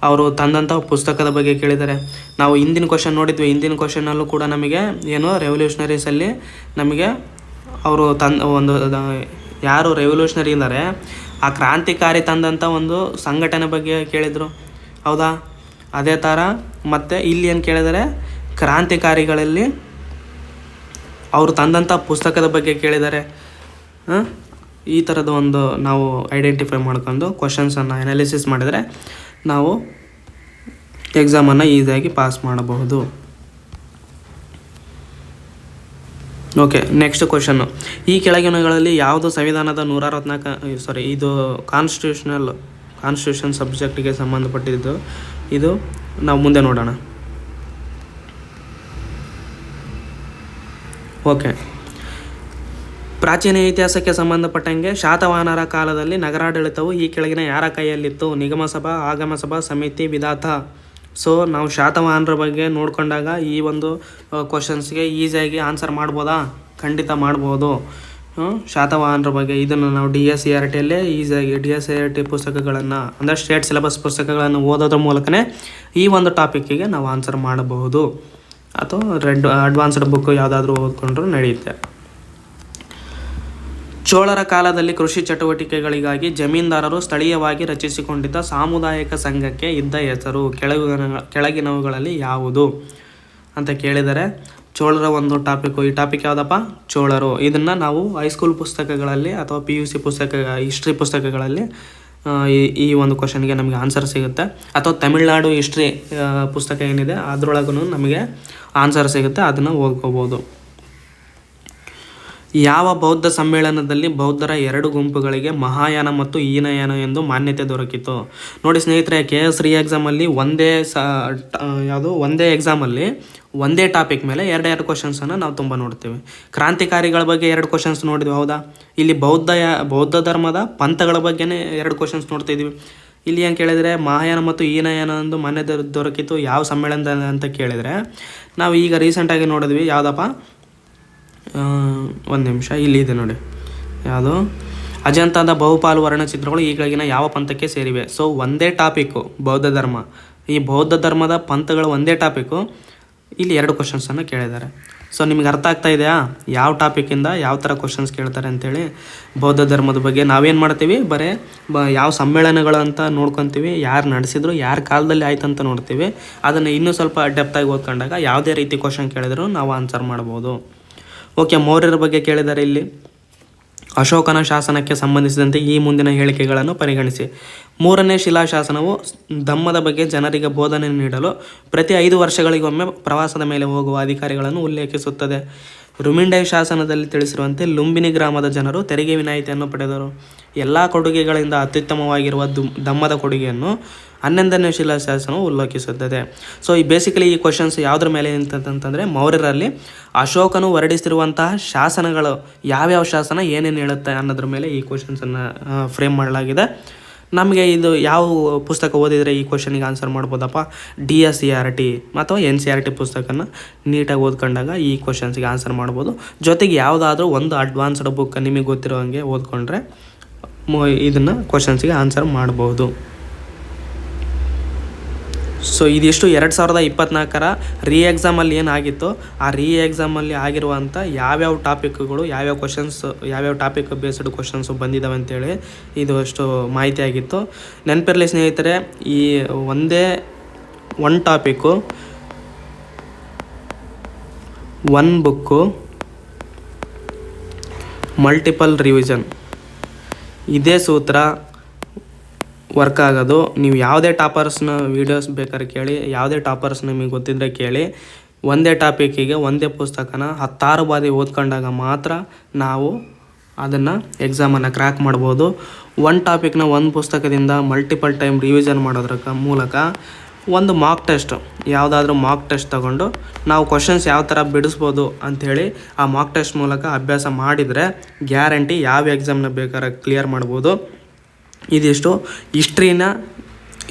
ಅವರು ತಂದಂಥ ಪುಸ್ತಕದ ಬಗ್ಗೆ ಕೇಳಿದ್ದಾರೆ. ನಾವು ಹಿಂದಿನ ಕ್ವಶನ್ ನೋಡಿದ್ವಿ, ಹಿಂದಿನ ಕ್ವಶನಲ್ಲೂ ಕೂಡ ನಮಗೆ ಏನು ರೆವಲ್ಯೂಷನರೀಸಲ್ಲಿ ನಮಗೆ ಅವರು ಒಂದು ಯಾರು ರೆವಲ್ಯೂಷನರಿ ಇದ್ದಾರೆ ಆ ಕ್ರಾಂತಿಕಾರಿ ತಂದಂಥ ಒಂದು ಸಂಘಟನೆ ಬಗ್ಗೆ ಕೇಳಿದರು, ಹೌದಾ? ಅದೇ ಥರ ಮತ್ತು ಇಲ್ಲಿ ಏನು ಕೇಳಿದರೆ, ಕ್ರಾಂತಿಕಾರಿಗಳಲ್ಲಿ ಅವರು ತಂದಂಥ ಪುಸ್ತಕದ ಬಗ್ಗೆ ಕೇಳಿದ್ದಾರೆ. ಈ ಥರದ ಒಂದು ನಾವು ಐಡೆಂಟಿಫೈ ಮಾಡ್ಕೊಂಡು ಕ್ವಶನ್ಸನ್ನು ಅನಾಲಿಸಿಸ್ ಮಾಡಿದರೆ ನಾವು ಎಕ್ಸಾಮನ್ನು ಈಸಿಯಾಗಿ ಪಾಸ್ ಮಾಡಬಹುದು. ಓಕೆ, ನೆಕ್ಸ್ಟ್ ಕ್ವಶನ್ನು, ಈ ಕೆಳಗಿನಗಳಲ್ಲಿ ಯಾವುದು ಸಂವಿಧಾನದ 164 ಇದು ಕಾನ್ಸ್ಟಿಟ್ಯೂಷನ್ ಸಬ್ಜೆಕ್ಟಿಗೆ ಸಂಬಂಧಪಟ್ಟಿದ್ದು? ಇದು ನಾವು ಮುಂದೆ ನೋಡೋಣ. ಓಕೆ, ಪ್ರಾಚೀನ ಇತಿಹಾಸಕ್ಕೆ ಸಂಬಂಧಪಟ್ಟಂಗೆ ಶಾತವಾಹನರ ಕಾಲದಲ್ಲಿ ನಗರಾಡಳಿತವು ಈ ಕೆಳಗಿನ ಯಾರ ಕೈಯಲ್ಲಿತ್ತು? ನಿಗಮಸಭಾ, ಆಗಮಸಭಾ, ಸಮಿತಿ, ವಿಧಾತ. ಸೊ ನಾವು ಶಾತವಾಹನರ ಬಗ್ಗೆ ನೋಡಿಕೊಂಡಾಗ ಈ ಒಂದು ಕ್ವಶನ್ಸ್ಗೆ ಈಸಿಯಾಗಿ ಆನ್ಸರ್ ಮಾಡ್ಬೋದಾ? ಖಂಡಿತ ಮಾಡ್ಬೋದು. ಶಾತವಾಹನರ ಬಗ್ಗೆ ಇದನ್ನು ನಾವು DSCRTಯಲ್ಲೇ ಈಸಿಯಾಗಿ DSCRT ಪುಸ್ತಕಗಳನ್ನು ಅಂದರೆ ಸ್ಟೇಟ್ ಸಿಲೆಬಸ್ ಪುಸ್ತಕಗಳನ್ನು ಓದೋದ್ರ ಮೂಲಕನೇ ಈ ಒಂದು ಟಾಪಿಕ್ಕಿಗೆ ನಾವು ಆನ್ಸರ್ ಮಾಡಬಹುದು. ಅಥವಾ ಅಡ್ವಾನ್ಸ್ಡ್ ಬುಕ್ ಯಾವುದಾದ್ರೂ ಓದ್ಕೊಂಡ್ರೂ ನಡೆಯುತ್ತೆ. ಚೋಳರ ಕಾಲದಲ್ಲಿ ಕೃಷಿ ಚಟುವಟಿಕೆಗಳಿಗಾಗಿ ಜಮೀನ್ದಾರರು ಸ್ಥಳೀಯವಾಗಿ ರಚಿಸಿಕೊಂಡಿದ್ದ ಸಾಮುದಾಯಿಕ ಸಂಘಕ್ಕೆ ಇದ್ದ ಹೆಸರು ಕೆಳಗಿನವುಗಳಲ್ಲಿ ಯಾವುದು ಅಂತ ಕೇಳಿದರೆ ಚೋಳರ ಒಂದು ಟಾಪಿಕ್ಕು. ಈ ಟಾಪಿಕ್ ಯಾವುದಪ್ಪ? ಚೋಳರು. ಇದನ್ನು ನಾವು ಹೈಸ್ಕೂಲ್ ಪುಸ್ತಕಗಳಲ್ಲಿ ಅಥವಾ PUC ಹಿಸ್ಟ್ರಿ ಪುಸ್ತಕಗಳಲ್ಲಿ ಈ ಒಂದು ಕ್ವಶನ್ಗೆ ನಮಗೆ ಆನ್ಸರ್ ಸಿಗುತ್ತೆ. ಅಥವಾ ತಮಿಳ್ನಾಡು ಹಿಸ್ಟ್ರಿ ಪುಸ್ತಕ ಏನಿದೆ ಅದರೊಳಗೂ ನಮಗೆ ಆನ್ಸರ್ ಸಿಗುತ್ತೆ, ಅದನ್ನು ಓದ್ಕೋಬೋದು. ಯಾವ ಬೌದ್ಧ ಸಮ್ಮೇಳನದಲ್ಲಿ ಬೌದ್ಧರ 2 ಗುಂಪುಗಳಿಗೆ ಮಹಾಯಾನ ಮತ್ತು ಹೀನಯಾನ ಎಂದು ಮಾನ್ಯತೆ ದೊರಕಿತು? ನೋಡಿ ಸ್ನೇಹಿತರೆ, KS ರೀ ಎಕ್ಸಾಮಲ್ಲಿ ಒಂದೇ ಎಕ್ಸಾಮಲ್ಲಿ ಒಂದೇ ಟಾಪಿಕ್ ಮೇಲೆ 2 ಕ್ವಶನ್ಸನ್ನು ನಾವು ತುಂಬ ನೋಡ್ತೀವಿ. ಕ್ರಾಂತಿಕಾರಿಗಳ ಬಗ್ಗೆ 2 ಕ್ವಶನ್ಸ್ ನೋಡಿದ್ವಿ, ಹೌದಾ? ಇಲ್ಲಿ ಬೌದ್ಧ ಧರ್ಮದ ಪಂಥಗಳ ಬಗ್ಗೆನೇ 2 ಕ್ವಶನ್ಸ್ ನೋಡ್ತಿದ್ವಿ. ಇಲ್ಲಿ ಏನು ಕೇಳಿದರೆ ಮಹಾಯಾನ ಮತ್ತು ಹೀನಯಾನ ಎಂದು ಮಾನ್ಯತೆ ದೊರಕಿತು ಯಾವ ಸಮ್ಮೇಳನದ ಅಂತ ಕೇಳಿದರೆ, ನಾವು ಈಗ ರೀಸೆಂಟಾಗಿ ನೋಡಿದ್ವಿ. ಯಾವುದಪ್ಪ? ಒಂದು ನಿಮಿಷ, ಇಲ್ಲಿ ಇದೆ ನೋಡಿ. ಯಾವುದು? ಅಜಂತಾದ ಬಹುಪಾಲು ವರ್ಣಚಿತ್ರಗಳು ಈ ಕೆಳಗಿನ ಯಾವ ಪಂಥಕ್ಕೆ ಸೇರಿವೆ? ಸೊ ಒಂದೇ ಟಾಪಿಕ್ಕು ಬೌದ್ಧ ಧರ್ಮ. ಈ ಬೌದ್ಧ ಧರ್ಮದ ಪಂಥಗಳು ಒಂದೇ ಟಾಪಿಕ್ಕು. ಇಲ್ಲಿ 2 ಕ್ವಶನ್ಸನ್ನು ಕೇಳಿದ್ದಾರೆ. ಸೊ ನಿಮ್ಗೆ ಅರ್ಥ ಆಗ್ತಾ ಇದೆಯಾ ಯಾವ ಟಾಪಿಕಿಂದ ಯಾವ ಥರ ಕ್ವಶನ್ಸ್ ಕೇಳ್ತಾರೆ ಅಂತೇಳಿ? ಬೌದ್ಧ ಧರ್ಮದ ಬಗ್ಗೆ ನಾವೇನು ಮಾಡ್ತೀವಿ, ಯಾವ ಸಮ್ಮೇಳನಗಳು ಅಂತ ನೋಡ್ಕೊತೀವಿ, ಯಾರು ನಡೆಸಿದ್ರು, ಯಾರ ಕಾಲದಲ್ಲಿ ಆಯ್ತು ಅಂತ ನೋಡ್ತೀವಿ. ಅದನ್ನು ಇನ್ನೂ ಸ್ವಲ್ಪ ಡೆಪ್ತಾಗಿ ಓದ್ಕೊಂಡಾಗ ಯಾವುದೇ ರೀತಿ ಕ್ವಶನ್ ಕೇಳಿದ್ರು ನಾವು ಆನ್ಸರ್ ಮಾಡ್ಬೋದು. ಓಕೆ, ಮೌರ್ಯರ ಬಗ್ಗೆ ಕೇಳಿದ್ದಾರೆ. ಇಲ್ಲಿ ಅಶೋಕನ ಶಾಸನಕ್ಕೆ ಸಂಬಂಧಿಸಿದಂತೆ ಈ ಮುಂದಿನ ಹೇಳಿಕೆಗಳನ್ನು ಪರಿಗಣಿಸಿ. 3ನೇ ಶಿಲಾಶಾಸನವು ಧಮ್ಮದ ಬಗ್ಗೆ ಜನರಿಗೆ ಬೋಧನೆ ನೀಡಲು ಪ್ರತಿ 5 ವರ್ಷಗಳಿಗೊಮ್ಮೆ ಪ್ರವಾಸದ ಮೇಲೆ ಹೋಗುವ ಅಧಿಕಾರಿಗಳನ್ನು ಉಲ್ಲೇಖಿಸುತ್ತದೆ. ರುಮಿಂಡೈ ಶಾಸನದಲ್ಲಿ ತಿಳಿಸಿರುವಂತೆ ಲುಂಬಿನಿ ಗ್ರಾಮದ ಜನರು ತೆರಿಗೆ ವಿನಾಯಿತಿಯನ್ನು ಪಡೆದರು. ಎಲ್ಲ ಕೊಡುಗೆಗಳಿಂದ ಅತ್ಯುತ್ತಮವಾಗಿರುವ ಧಮ್ಮದ ಕೊಡುಗೆಯನ್ನು 11ನೇ ಶಿಲಾಶಾಸನವು ಉಲ್ಲೇಖಿಸುತ್ತದೆ. ಸೊ ಬೇಸಿಕಲಿ ಈ ಕ್ವಶನ್ಸ್ ಯಾವುದ್ರ ಮೇಲೆ ಅಂತಂತಂದರೆ, ಮೌರ್ಯರಲ್ಲಿ ಅಶೋಕನು ಹೊರಡಿಸಿರುವಂತಹ ಶಾಸನಗಳು ಯಾವ್ಯಾವ ಶಾಸನ ಏನೇನು ಹೇಳುತ್ತೆ ಅನ್ನೋದ್ರ ಮೇಲೆ ಈ ಕ್ವಶನ್ಸನ್ನು ಫ್ರೇಮ್ ಮಾಡಲಾಗಿದೆ. ನಮಗೆ ಇದು ಯಾವ ಪುಸ್ತಕ ಓದಿದರೆ ಈ ಕ್ವಶನಿಗೆ ಆನ್ಸರ್ ಮಾಡ್ಬೋದಪ್ಪ? DSCRT ಅಥವಾ NCERT ಪುಸ್ತಕನ ನೀಟಾಗಿ ಓದ್ಕೊಂಡಾಗ ಈ ಕ್ವಶನ್ಸ್ಗೆ ಆನ್ಸರ್ ಮಾಡ್ಬೋದು. ಜೊತೆಗೆ ಯಾವುದಾದ್ರೂ ಒಂದು ಅಡ್ವಾನ್ಸ್ಡ್ ಬುಕ್ ನಿಮಗೆ ಗೊತ್ತಿರೋ ಹಾಗೆ ಓದ್ಕೊಂಡ್ರೆ ಇದನ್ನು ಕ್ವಶನ್ಸ್ಗೆ ಆನ್ಸರ್ ಮಾಡ್ಬೋದು. ಸೊ ಇದಿಷ್ಟು 2024ರ ರೀ ಎಕ್ಸಾಮಲ್ಲಿ ಏನಾಗಿತ್ತು, ಆ ರೀ ಎಕ್ಸಾಮಲ್ಲಿ ಆಗಿರುವಂಥ ಯಾವ್ಯಾವ ಟಾಪಿಕ್ಗಳು, ಯಾವ್ಯಾವ ಟಾಪಿಕ್ ಬೇಸ್ಡ್ ಕ್ವಶನ್ಸು ಬಂದಿದ್ದಾವೆ ಅಂತೇಳಿ ಇದು ಅಷ್ಟು ಮಾಹಿತಿ ಆಗಿತ್ತು. ನೆನಪಿರಲಿ ಸ್ನೇಹಿತರೆ, ಈ ಒಂದು ಟಾಪಿಕ್ಕು, 1 ಬುಕ್ಕು, ಮಲ್ಟಿಪಲ್ ರಿವಿಷನ್, ಇದೇ ಸೂತ್ರ ವರ್ಕ್ ಆಗೋದು. ನೀವು ಯಾವುದೇ ಟಾಪರ್ಸ್ನ ವೀಡಿಯೋಸ್ ಬೇಕಾದ್ರೆ ಕೇಳಿ, ಯಾವುದೇ ಟಾಪರ್ಸ್ ನಿಮಗೆ ಗೊತ್ತಿದ್ದರೆ ಕೇಳಿ. ಒಂದೇ ಟಾಪಿಕ್ಕಿಗೆ ಒಂದೇ ಪುಸ್ತಕನ 10 ಬಾರಿ ಓದ್ಕೊಂಡಾಗ ಮಾತ್ರ ನಾವು ಅದನ್ನು ಎಕ್ಸಾಮನ್ನು ಕ್ರ್ಯಾಕ್ ಮಾಡ್ಬೋದು. ಒಂದು ಟಾಪಿಕ್ನ ಒಂದು ಪುಸ್ತಕದಿಂದ ಮಲ್ಟಿಪಲ್ ಟೈಮ್ ರಿವಿಷನ್ ಮಾಡೋದ್ರ ಮೂಲಕ ಒಂದು ಮಾಕ್ ಟೆಸ್ಟ್ ತಗೊಂಡು ನಾವು ಕ್ವಶನ್ಸ್ ಯಾವ ಥರ ಬಿಡಿಸ್ಬೋದು ಅಂಥೇಳಿ ಆ ಮಾಕ್ ಟೆಸ್ಟ್ ಮೂಲಕ ಅಭ್ಯಾಸ ಮಾಡಿದರೆ ಗ್ಯಾರಂಟಿ ಯಾವ ಎಕ್ಸಾಮ್ನ ಬೇಕಾದ್ರೆ ಕ್ಲಿಯರ್ ಮಾಡ್ಬೋದು. ಇದಿಷ್ಟು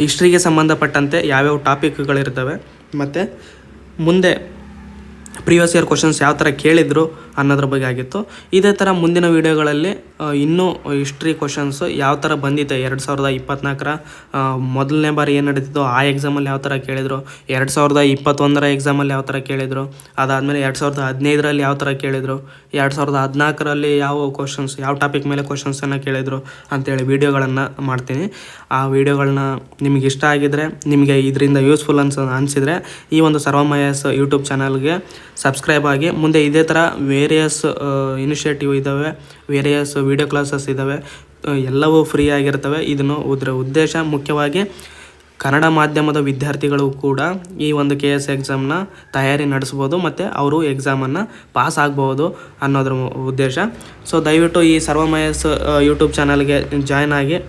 ಹಿಸ್ಟ್ರಿಗೆ ಸಂಬಂಧಪಟ್ಟಂತೆ ಯಾವ್ಯಾವ ಟಾಪಿಕ್ಗಳಿರ್ತವೆ ಮತ್ತು ಮುಂದೆ ಪ್ರಿವಿಯಸ್ ಇಯರ್ ಕ್ವಶನ್ಸ್ ಯಾವ ಥರ ಕೇಳಿದ್ರು ಅನ್ನೋದ್ರ ಬಗ್ಗೆ ಆಗಿತ್ತು. ಇದೇ ಥರ ಮುಂದಿನ ವೀಡಿಯೋಗಳಲ್ಲಿ ಇನ್ನೂ ಹಿಸ್ಟ್ರಿ ಕ್ವಶನ್ಸ್ ಯಾವ ಥರ ಬಂದಿದೆ 2024ರ ಮೊದಲನೇ ಬಾರಿ ಏನು ನಡೀತಿತ್ತು ಆ ಎಕ್ಸಾಮಲ್ಲಿ ಯಾವ ಥರ ಕೇಳಿದರು, 2021ರ ಎಕ್ಸಾಮಲ್ಲಿ ಯಾವ ಥರ ಕೇಳಿದರು, ಅದಾದಮೇಲೆ 2015ರಲ್ಲಿ ಯಾವ ಥರ ಕೇಳಿದರು, 2014ರಲ್ಲಿ ಯಾವ ಟಾಪಿಕ್ ಮೇಲೆ ಕ್ವಶನ್ಸನ್ನು ಕೇಳಿದರು ಅಂಥೇಳಿ ವೀಡಿಯೋಗಳನ್ನು ಮಾಡ್ತೀನಿ. ಆ ವೀಡಿಯೋಗಳನ್ನ ನಿಮಗೆ ಇಷ್ಟ ಆಗಿದ್ದರೆ, ನಿಮಗೆ ಇದರಿಂದ ಯೂಸ್ಫುಲ್ ಅನಿಸಿದರೆ ಈ ಒಂದು ಸರ್ವಮಯಸ್ ಯೂಟ್ಯೂಬ್ ಚಾನಲ್ಗೆ ಸಬ್ಸ್ಕ್ರೈಬ್ ಆಗಿ. ಮುಂದೆ ಇದೇ ಥರ ವೇರಿಯಸ್ ಇನಿಷಿಯೇಟಿವ್ ಇದ್ದಾವೆ, ವೇರಿಯಸ್ ವೀಡಿಯೋ ಕ್ಲಾಸಸ್ ಇದ್ದಾವೆ, ಎಲ್ಲವೂ ಫ್ರೀ ಆಗಿರ್ತವೆ. ಇದರ ಉದ್ದೇಶ ಮುಖ್ಯವಾಗಿ ಕನ್ನಡ ಮಾಧ್ಯಮದ ವಿದ್ಯಾರ್ಥಿಗಳು ಕೂಡ ಈ ಒಂದು KS ಎಕ್ಸಾಮ್ನ ತಯಾರಿ ನಡೆಸ್ಬೋದು ಮತ್ತು ಅವರು ಎಕ್ಸಾಮನ್ನು ಪಾಸ್ ಆಗ್ಬೋದು ಅನ್ನೋದ್ರ ಉದ್ದೇಶ. ಸೊ ದಯವಿಟ್ಟು ಈ ಸರ್ವಮಯಸ್ ಯೂಟ್ಯೂಬ್ ಚಾನಲ್ಗೆ ಜಾಯ್ನ್ ಆಗಿ.